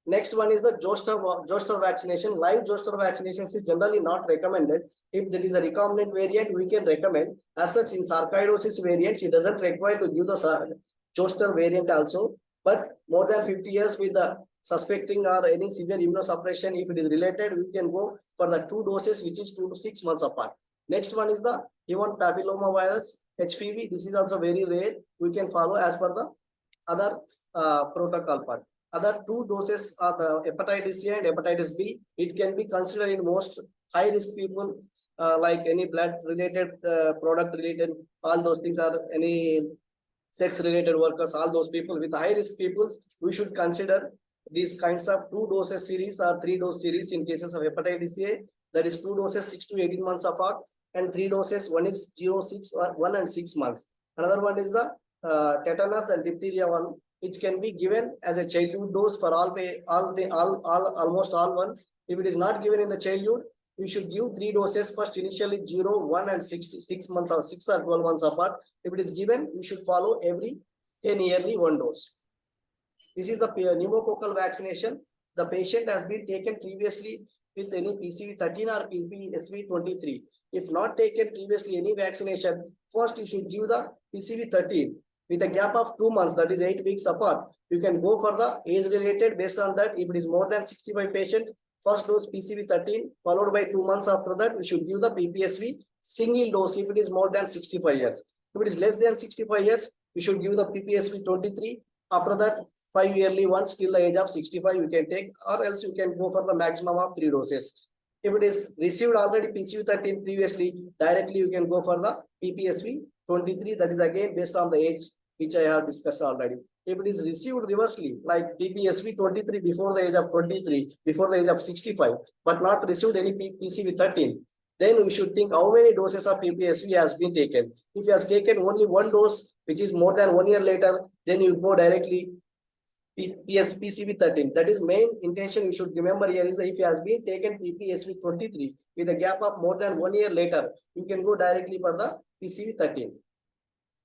Next one is the zoster vaccination. Live zoster vaccinations is generally not recommended. If there is a recombinant variant, we can recommend. As such, in sarcoidosis variants, it doesn't require to give the zoster variant also. But more than 50 years with the suspecting or any severe immunosuppression, if it is related, we can go for the 2 doses, which is 2 to 6 months apart. Next one is the human papilloma virus, HPV. This is also very rare. We can follow as per the other protocol part. Other 2 doses are the hepatitis A and hepatitis B. It can be considered in most high risk people, like any blood related, product related, all those things are any sex related workers, all those people with high risk people, we should consider these kinds of 2 doses series or 3 dose series in cases of hepatitis A. That is 2 doses 6 to 18 months apart, and 3 doses, one is 0, 6, 1 and 6 months. Another one is the tetanus and diphtheria one, which can be given as a childhood dose for almost all ones. If it is not given in the childhood, you should give 3 doses first, initially 0, 1 and 6 months or 6 or 12 months apart. If it is given, you should follow every 10 yearly 1 dose. This is the pneumococcal vaccination. The patient has been taken previously with any PCV13 or PCV23. If not taken previously any vaccination, first you should give the PCV13 with a gap of 2 months, that is 8 weeks apart. You can go for the age related. Based on that, if it is more than 65 patients, first dose PCV13 followed by 2 months after that, we should give the PPSV single dose if it is more than 65 years. If it is less than 65 years, we should give the PPSV 23. After that, 5 yearly ones till the age of 65 you can take, or else you can go for the maximum of 3 doses. If it is received already PCV13 previously, directly you can go for the PPSV 23. That is again based on the age which I have discussed already. If it is received reversely, like PPSV 23 before the age of 23, before the age of 65, but not received any PCV 13, then we should think how many doses of PPSV has been taken. If he has taken only 1 dose, which is more than 1 year later, then you go directly PCV 13. That is main intention you should remember here is that if he has been taken PPSV 23 with a gap of more than 1 year later, you can go directly for the PCV 13.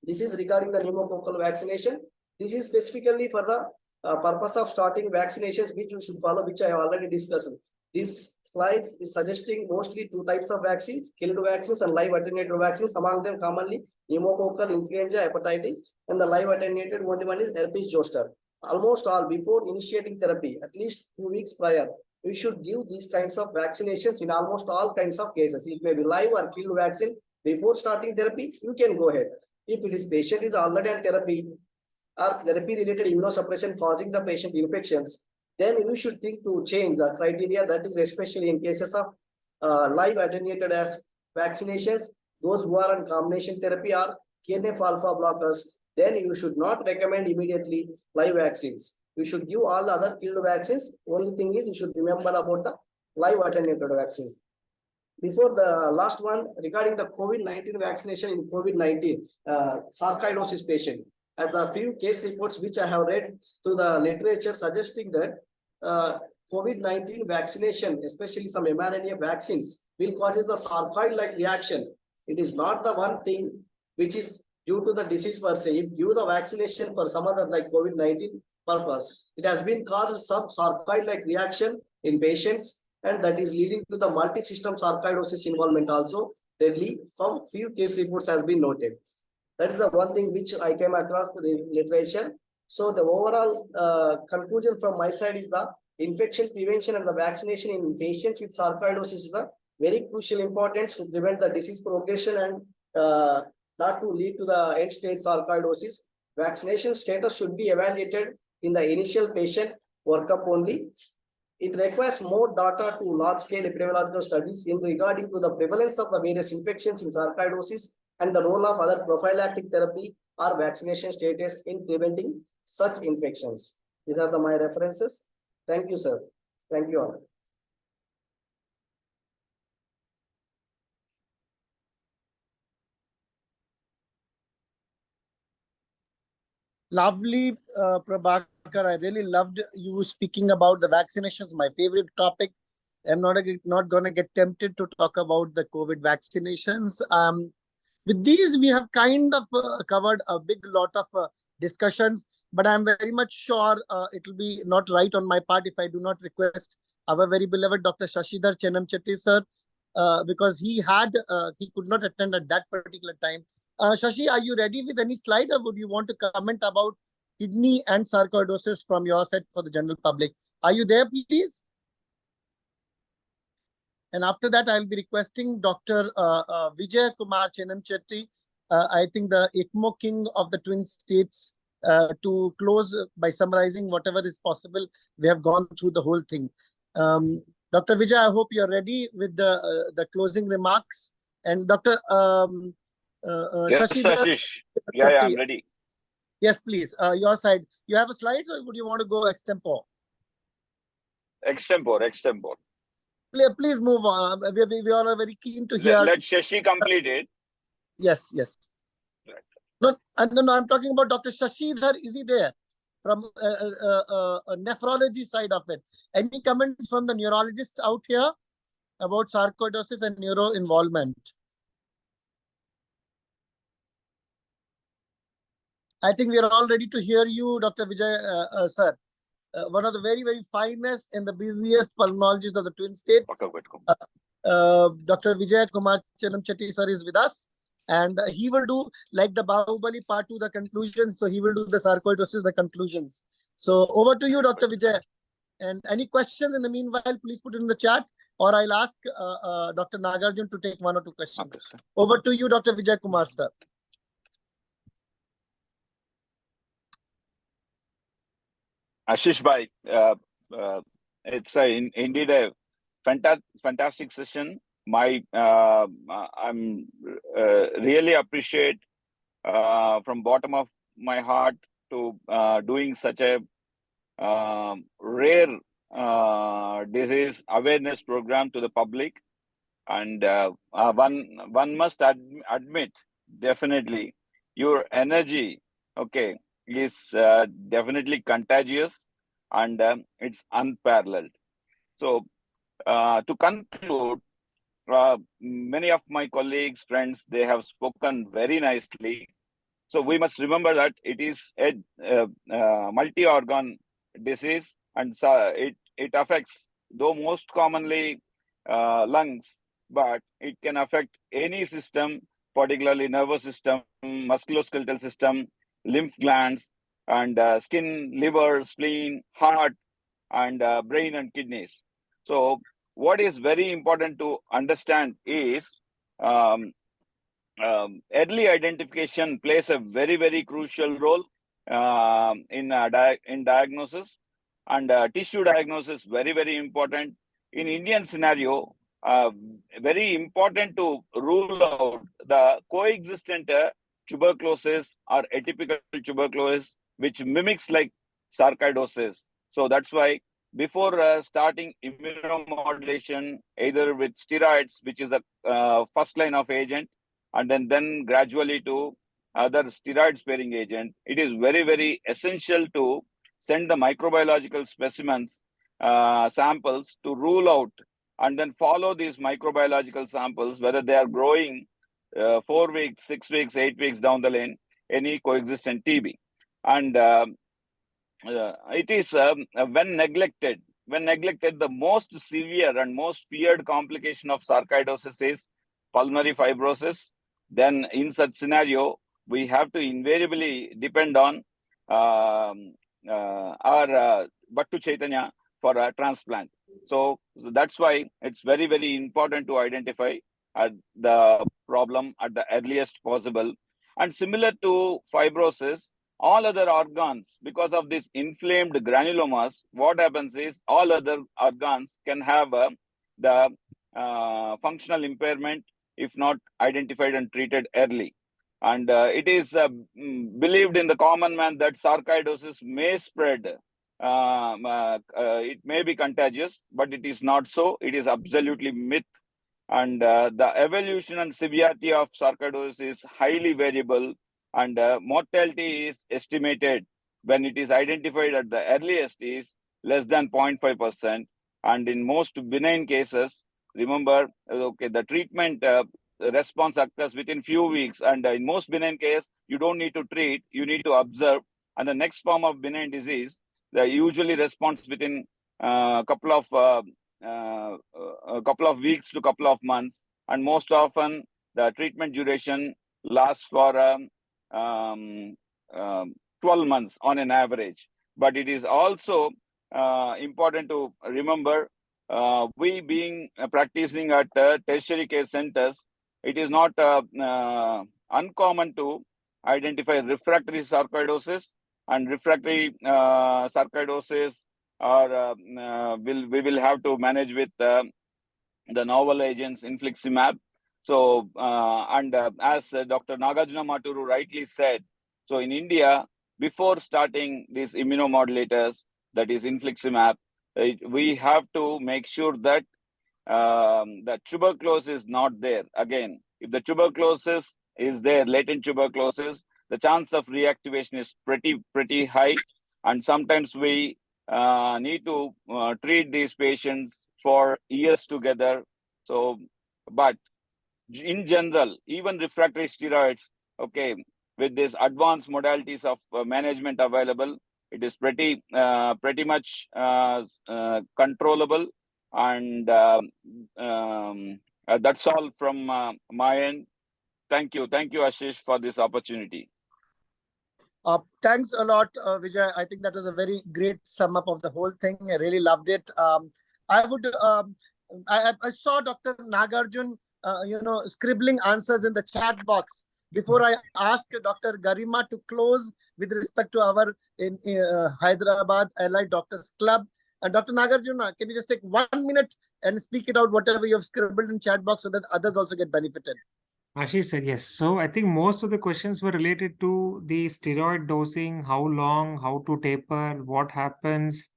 This is regarding the pneumococcal vaccination. This is specifically for the purpose of starting vaccinations, which you should follow, which I have already discussed. This slide is suggesting mostly 2 types of vaccines, killed vaccines and live attenuated vaccines. Among them commonly pneumococcal, influenza, hepatitis, and the live attenuated one is herpes zoster. Almost all, before initiating therapy, at least 2 weeks prior, we should give these kinds of vaccinations in almost all kinds of cases. It may be live or killed vaccine. Before starting therapy, you can go ahead. If this patient is already on therapy or therapy-related immunosuppression causing the patient infections, then you should think to change the criteria. That is especially in cases of live attenuated as vaccinations, those who are on combination therapy or TNF alpha blockers, then you should not recommend immediately live vaccines. You should give all the other killed vaccines. Only thing is you should remember about the live attenuated vaccines. Before the last one, regarding the COVID-19 vaccination in COVID-19 sarcoidosis patient, at the few case reports which I have read to the literature suggesting that COVID-19 vaccination, especially some mRNA vaccines, will cause the sarcoid-like reaction. It is not the one thing which is due to the disease per se. If you give the vaccination for some other like COVID-19 purpose, it has been caused some sarcoid-like reaction in patients, and that is leading to the multi-system sarcoidosis involvement also. Deadly, some few case reports has been noted. That is the one thing which I came across the literature. So the overall conclusion from my side is the infection prevention and the vaccination in patients with sarcoidosis is the very crucial importance to prevent the disease progression and not to lead to the end stage sarcoidosis. Vaccination status should be evaluated in the initial patient workup only. It requires more data to large-scale epidemiological studies in regarding to the prevalence of the various infections in sarcoidosis and the role of other prophylactic therapy or vaccination status in preventing such infections. These are my references. Thank you, sir. Thank you all. Lovely, Prabhakar. I really loved you speaking about the vaccinations, my favorite topic. I'm not going to get tempted to talk about the COVID vaccinations. With these, we have kind of covered a big lot of discussions, but I'm very much sure it will be not right on my part if I do not request our very beloved Dr. Shashidhar Chenamchetty, sir, because he could not attend at that particular time. Shashi, are you ready with any slide, or would you want to comment about kidney and sarcoidosis from your side for the general public? Are you there, please? And after that, I'll be requesting Dr. Vijay Kumar Chenamchetty, I think the ECMO king of the Twin States, to close by summarizing whatever is possible. We have gone through the whole thing. Dr. Vijay, I hope you're ready with the closing remarks. And Dr. Yes, Ashish. Yeah, I'm ready. Yes, please. Your side. You have a slide, or would you want to go extempore? Extempore. Please move on. We all are very keen to hear. Let Shashi complete it. Yes. Right. No, I'm talking about Dr. Shashidhar. Is he there? From a nephrology side of it. Any comments from the neurologist out here about sarcoidosis and neuro involvement? I think we are all ready to hear you, Dr. Vijay, sir. One of the very, very finest and the busiest pulmonologists of the Twin States. Dr. Vijay Kumar Chenamchetty sir is with us, and he will do like the Bahubali part 2, the conclusions. So he will do the sarcoidosis, the conclusions. So over to you, Dr. Vijay. And any questions in the meanwhile, please put it in the chat, or I'll ask Dr. Nagarjun to take 1 or 2 questions. Okay, over to you, Dr. Vijay Kumar sir. Ashish bhai, it's indeed a fantastic session. I'm really appreciate from bottom of my heart to doing such a rare disease awareness program to the public, and one must admit definitely your energy, okay, is definitely contagious, and it's unparalleled. So to conclude, many of my colleagues, friends, they have spoken very nicely. So we must remember that it is a multi-organ disease, and so it affects, though most commonly lungs, but it can affect any system, particularly nervous system, musculoskeletal system, lymph glands, and skin, liver, spleen, heart, and brain and kidneys. So what is very important to understand is early identification plays a very, very crucial role in diagnosis, and tissue diagnosis very, very important. In Indian scenario, very important to rule out the coexistent tuberculosis or atypical tuberculosis, which mimics like sarcoidosis. So that's why before starting immunomodulation, either with steroids, which is the first line of agent, and then gradually to other steroid sparing agent, it is very, very essential to send the microbiological specimens samples to rule out, and then follow these microbiological samples whether they are growing 4 weeks, 6 weeks, 8 weeks down the lane, any coexistent TB. And it is when neglected, the most severe and most feared complication of sarcoidosis is pulmonary fibrosis. Then in such scenario, we have to invariably depend on our Bhattu Chaitanya for a transplant. So that's why it's very, very important to identify the problem at the earliest possible. And similar to fibrosis, all other organs, because of this inflamed granulomas, what happens is all other organs can have the functional impairment if not identified and treated early. And it is believed in the common man that sarcoidosis may spread. It may be contagious, but it is not so. It is absolutely myth. And the evolution and severity of sarcoidosis is highly variable, and mortality is estimated when it is identified at the earliest is less than 0.5%. And in most benign cases, remember, okay, the treatment response occurs within few weeks, and in most benign case, you don't need to treat, you need to observe. And the next form of benign disease, the usually responds within a couple of weeks to couple of months, and most often the treatment duration lasts for 12 months on an average. But it is also important to remember. We being practicing at tertiary care centers, it is not uncommon to identify refractory sarcoidosis, and refractory sarcoidosis or we will have to manage with the novel agents infliximab. So as Dr. Nagarjuna Maturu rightly said, so in India, before starting these immunomodulators, that is infliximab, we have to make sure that the tuberculosis is not there. Again, if the tuberculosis is there, latent tuberculosis, the chance of reactivation is pretty high, and sometimes we need to treat these patients for years together. So, but in general, even refractory steroids, okay, with these advanced modalities of management available, it is pretty much controllable. And that's all from my end. Thank you, Ashish, for this opportunity. Thanks a lot, Vijay. I think that was a very great sum up of the whole thing. I really loved it. I saw Dr. Nagarjun, scribbling answers in the chat box before I asked Dr. Garima to close with respect to our in Hyderabad Allied Doctors Club. And Dr. Nagarjuna, can you just take 1 minute and speak it out, whatever you have scribbled in chat box, so that others also get benefited? Ashish said yes. So I think most of the questions were related to the steroid dosing, how long, how to taper, what happens,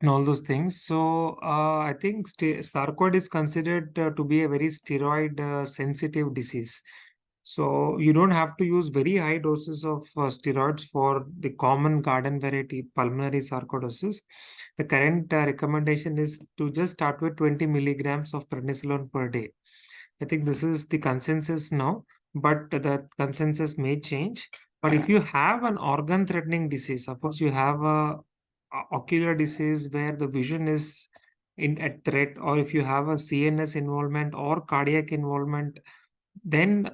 and all those things. So I think sarcoid is considered to be a very steroid sensitive disease. So you don't have to use very high doses of steroids for the common garden variety pulmonary sarcoidosis. The current recommendation is to just start with 20 milligrams of prednisolone per day. I think this is the consensus now, but the consensus may change. But if you have an organ-threatening disease, suppose you have a ocular disease where the vision is at threat, or if you have a CNS involvement or cardiac involvement, then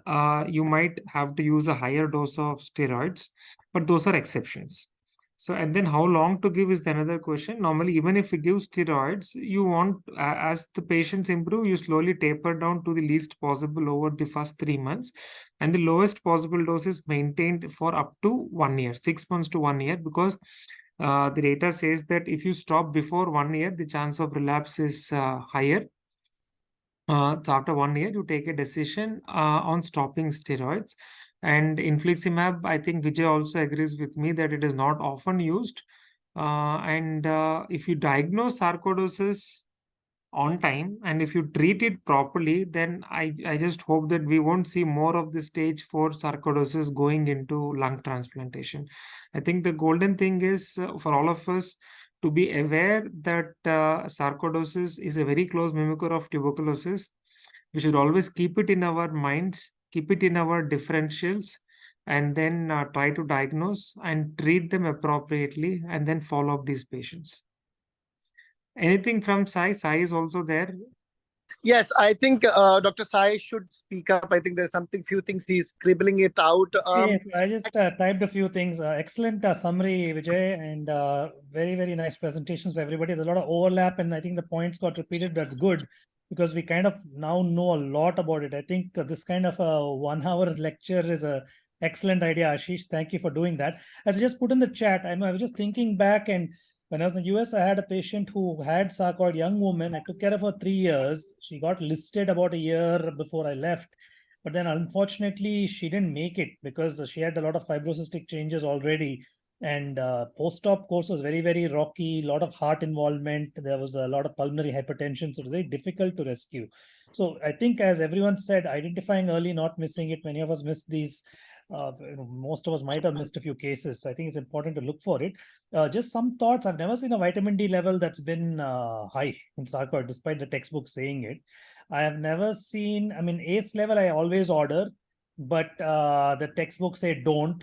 you might have to use a higher dose of steroids, but those are exceptions. So, and then how long to give is another question. Normally, even if we give steroids, you want, as the patients improve, you slowly taper down to the least possible over the first 3 months. And the lowest possible dose is maintained for up to 1 year, 6 months to 1 year, because the data says that if you stop before 1 year, the chance of relapse is higher. So after 1 year, you take a decision on stopping steroids. And infliximab, I think Vijay also agrees with me that it is not often used. And if you diagnose sarcoidosis on time, and if you treat it properly, then I just hope that we won't see more of the stage 4 sarcoidosis going into lung transplantation. I think the golden thing is for all of us to be aware that sarcoidosis is a very close mimicker of tuberculosis. We should always keep it in our minds, keep it in our differentials, and then try to diagnose and treat them appropriately, and then follow up these patients. Anything from Sai? Sai is also there. Yes, I think Dr. Sai should speak up. I think there's few things he's scribbling it out. Yes, I just typed a few things. Excellent summary, Vijay, and very, very nice presentations for everybody. There's a lot of overlap, and I think the points got repeated. That's good, because we kind of now know a lot about it. I think this kind of a 1 hour lecture is a excellent idea, Ashish. Thank you for doing that. As I just put in the chat, I was just thinking back, and when I was in the US, I had a patient who had sarcoid, young woman. I took care of her 3 years. She got listed about a year before I left. But then unfortunately, she didn't make it because she had a lot of fibrocystic changes already. And post-op course was very, very rocky, a lot of heart involvement. There was a lot of pulmonary hypertension. So it was very difficult to rescue. So I think, as everyone said, identifying early, not missing it. Many of us missed these. Most of us might have missed a few cases. So I think it's important to look for it. Just some thoughts. I've never seen a vitamin D level that's been high in sarcoid, despite the textbook saying it. I have never seen, ACE level I always order, but the textbooks say don't,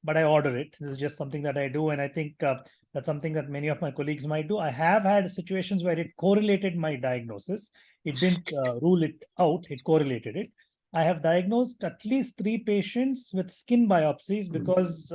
but I order it. This is just something that I do. And I think that's something that many of my colleagues might do. I have had situations where it correlated my diagnosis. It didn't rule it out, it correlated it. I have diagnosed at least 3 patients with skin biopsies because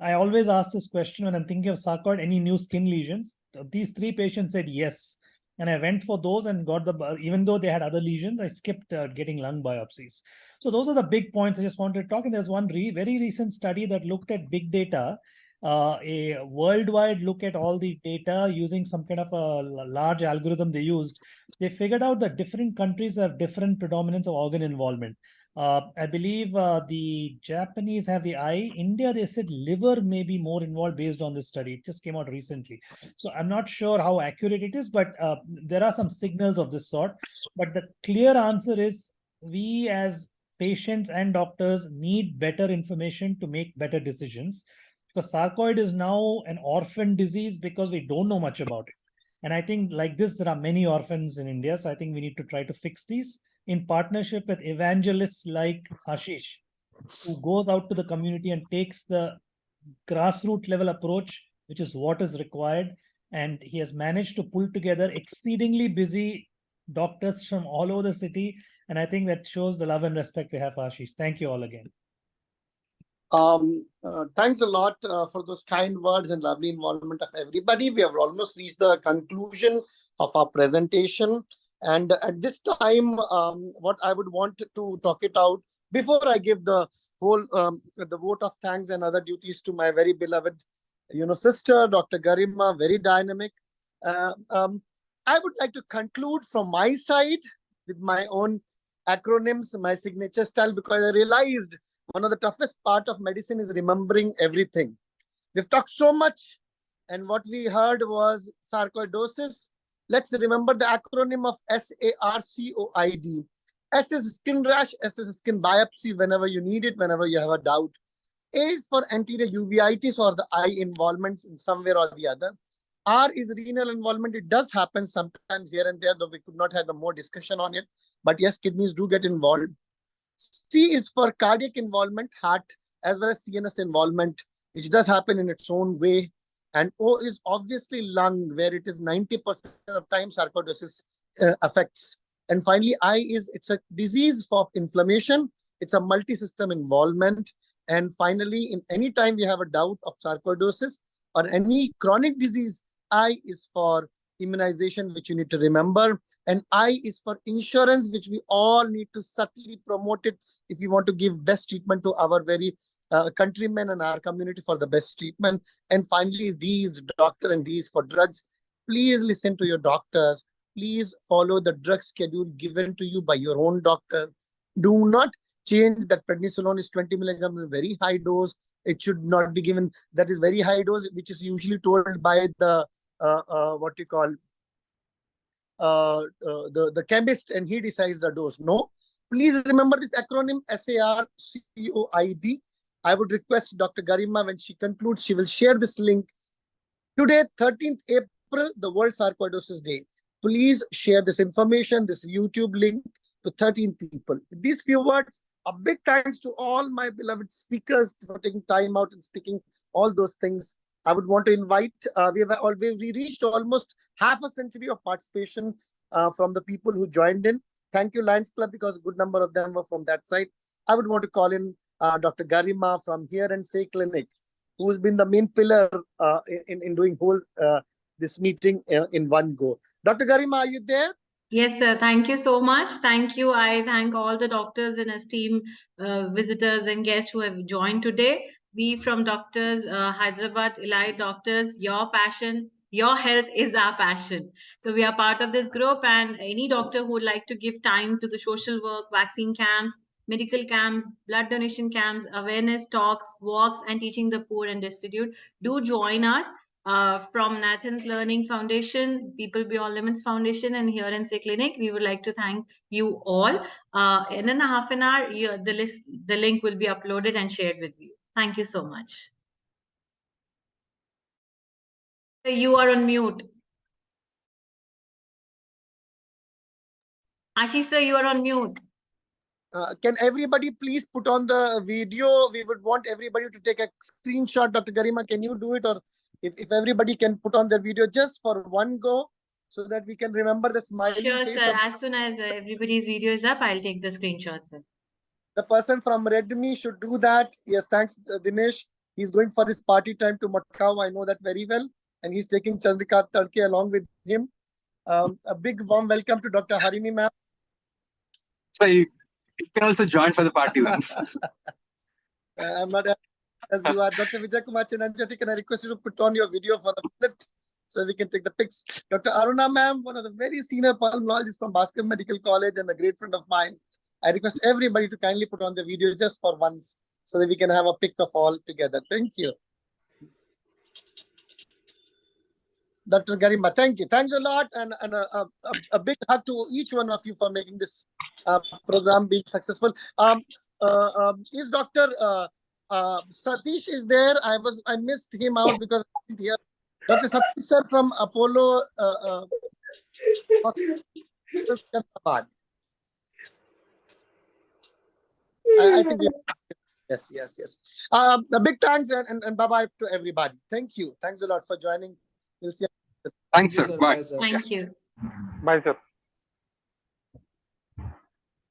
I always ask this question when I'm thinking of sarcoid, any new skin lesions? These 3 patients said yes. And I went for those and got even though they had other lesions, I skipped getting lung biopsies. So those are the big points I just wanted to talk. And there's one very recent study that looked at big data, a worldwide look at all the data using some kind of a large algorithm they used. They figured out that different countries have different predominance of organ involvement. I believe the Japanese have the eye. India, they said liver may be more involved based on this study. It just came out recently. So I'm not sure how accurate it is, but there are some signals of this sort. But the clear answer is we as patients and doctors need better information to make better decisions. Because sarcoid is now an orphan disease because we don't know much about it. And I think like this, there are many orphans in India. So I think we need to try to fix these in partnership with evangelists like Ashish, who goes out to the community and takes the grassroots level approach, which is what is required. And he has managed to pull together exceedingly busy doctors from all over the city. And I think that shows the love and respect we have for Ashish. Thank you all again. Thanks a lot for those kind words and lovely involvement of everybody. We have almost reached the conclusion of our presentation. And at this time, what I would want to talk it out before I give the whole the vote of thanks and other duties to my very beloved, sister, Dr. Garima, very dynamic. I would like to conclude from my side with my own acronyms, my signature style, because I realized one of the toughest part of medicine is remembering everything. We've talked so much, and what we heard was sarcoidosis. Let's remember the acronym of SARCOID. S is skin rash, S is skin biopsy whenever you need it, whenever you have a doubt. A is for anterior uveitis or the eye involvements in some way or the other. R is renal involvement. It does happen sometimes here and there, though we could not have the more discussion on it. But yes, kidneys do get involved. C is for cardiac involvement, heart, as well as CNS involvement, which does happen in its own way. And O is obviously lung, where it is 90% of time sarcoidosis affects. And finally, I is it's a disease for inflammation. It's a multi-system involvement. And finally, in any time we have a doubt of sarcoidosis or any chronic disease, I is for immunization, which you need to remember. And I is for insurance, which we all need to subtly promote it if we want to give best treatment to our very countrymen and our community for the best treatment. And finally, D is doctor and D is for drugs. Please listen to your doctors. Please follow the drug schedule given to you by your own doctor. Do not change that prednisolone is 20 milligrams, very high dose. It should not be given. That is very high dose, which is usually told by the what you call the chemist, and he decides the dose. No, please remember this acronym SARCOID. I would request Dr. Garima, when she concludes, she will share this link. Today, 13th April, the World Sarcoidosis Day. Please share this information, this YouTube link to 13 people. With these few words, a big thanks to all my beloved speakers for taking time out and speaking all those things. I would want to invite, we reached almost half a century of participation from the people who joined in. Thank you, Lions Club, because a good number of them were from that side. I would want to call in Dr. Garima from Here and Say Clinic, who's been the main pillar in doing whole this meeting in one go. Dr. Garima, are you there? Yes, sir. Thank you so much. Thank you. I thank all the doctors and esteemed visitors and guests who have joined today. We from Doctors Hyderabad, Elite Doctors, your passion, your health is our passion. So we are part of this group, and any doctor who would like to give time to the social work, vaccine camps, medical camps, blood donation camps, awareness talks, walks, and teaching the poor and destitute, do join us. From Nathan's Learning Foundation, People Beyond Limits Foundation, and Here and Say Clinic, we would like to thank you all. In a half an hour, the link will be uploaded and shared with you. Thank you so much. You are on mute. Ashish sir, you are on mute. Can everybody please put on the video? We would want everybody to take a screenshot. Dr. Garima, can you do it? Or if everybody can put on their video just for one go, so that we can remember the smiling Sure, face. sir. As soon as everybody's video is up, I'll take the screenshot, sir. The person from Redmi should do that. Yes, thanks, Dinesh. He's going for his party time to Macau. I know that very well. And he's taking Chandrika Talke along with him. A big warm welcome to Dr. Harini ma'am. So you can also join for the party then. I'm not as you are. Dr. Vijay Kumar Chinanjati, can I request you to put on your video for a minute so we can take the pics? Dr. Aruna ma'am, one of the very senior pulmonologists from Bhaskar Medical College and a great friend of mine. I request everybody to kindly put on the video just for once so that we can have a pic of all together. Thank you. Dr. Garima, thank you. Thanks a lot, and a big hug to each one of you for making this program being successful. Is Dr. Satish is there? I missed him out because I didn't hear. Dr. Satish sir from Apollo Hospital. I think yes. A big thanks and bye-bye to everybody. Thank you. Thanks a lot for joining. We'll see you. Thanks, sir. Bye. Thank you. Bye, sir.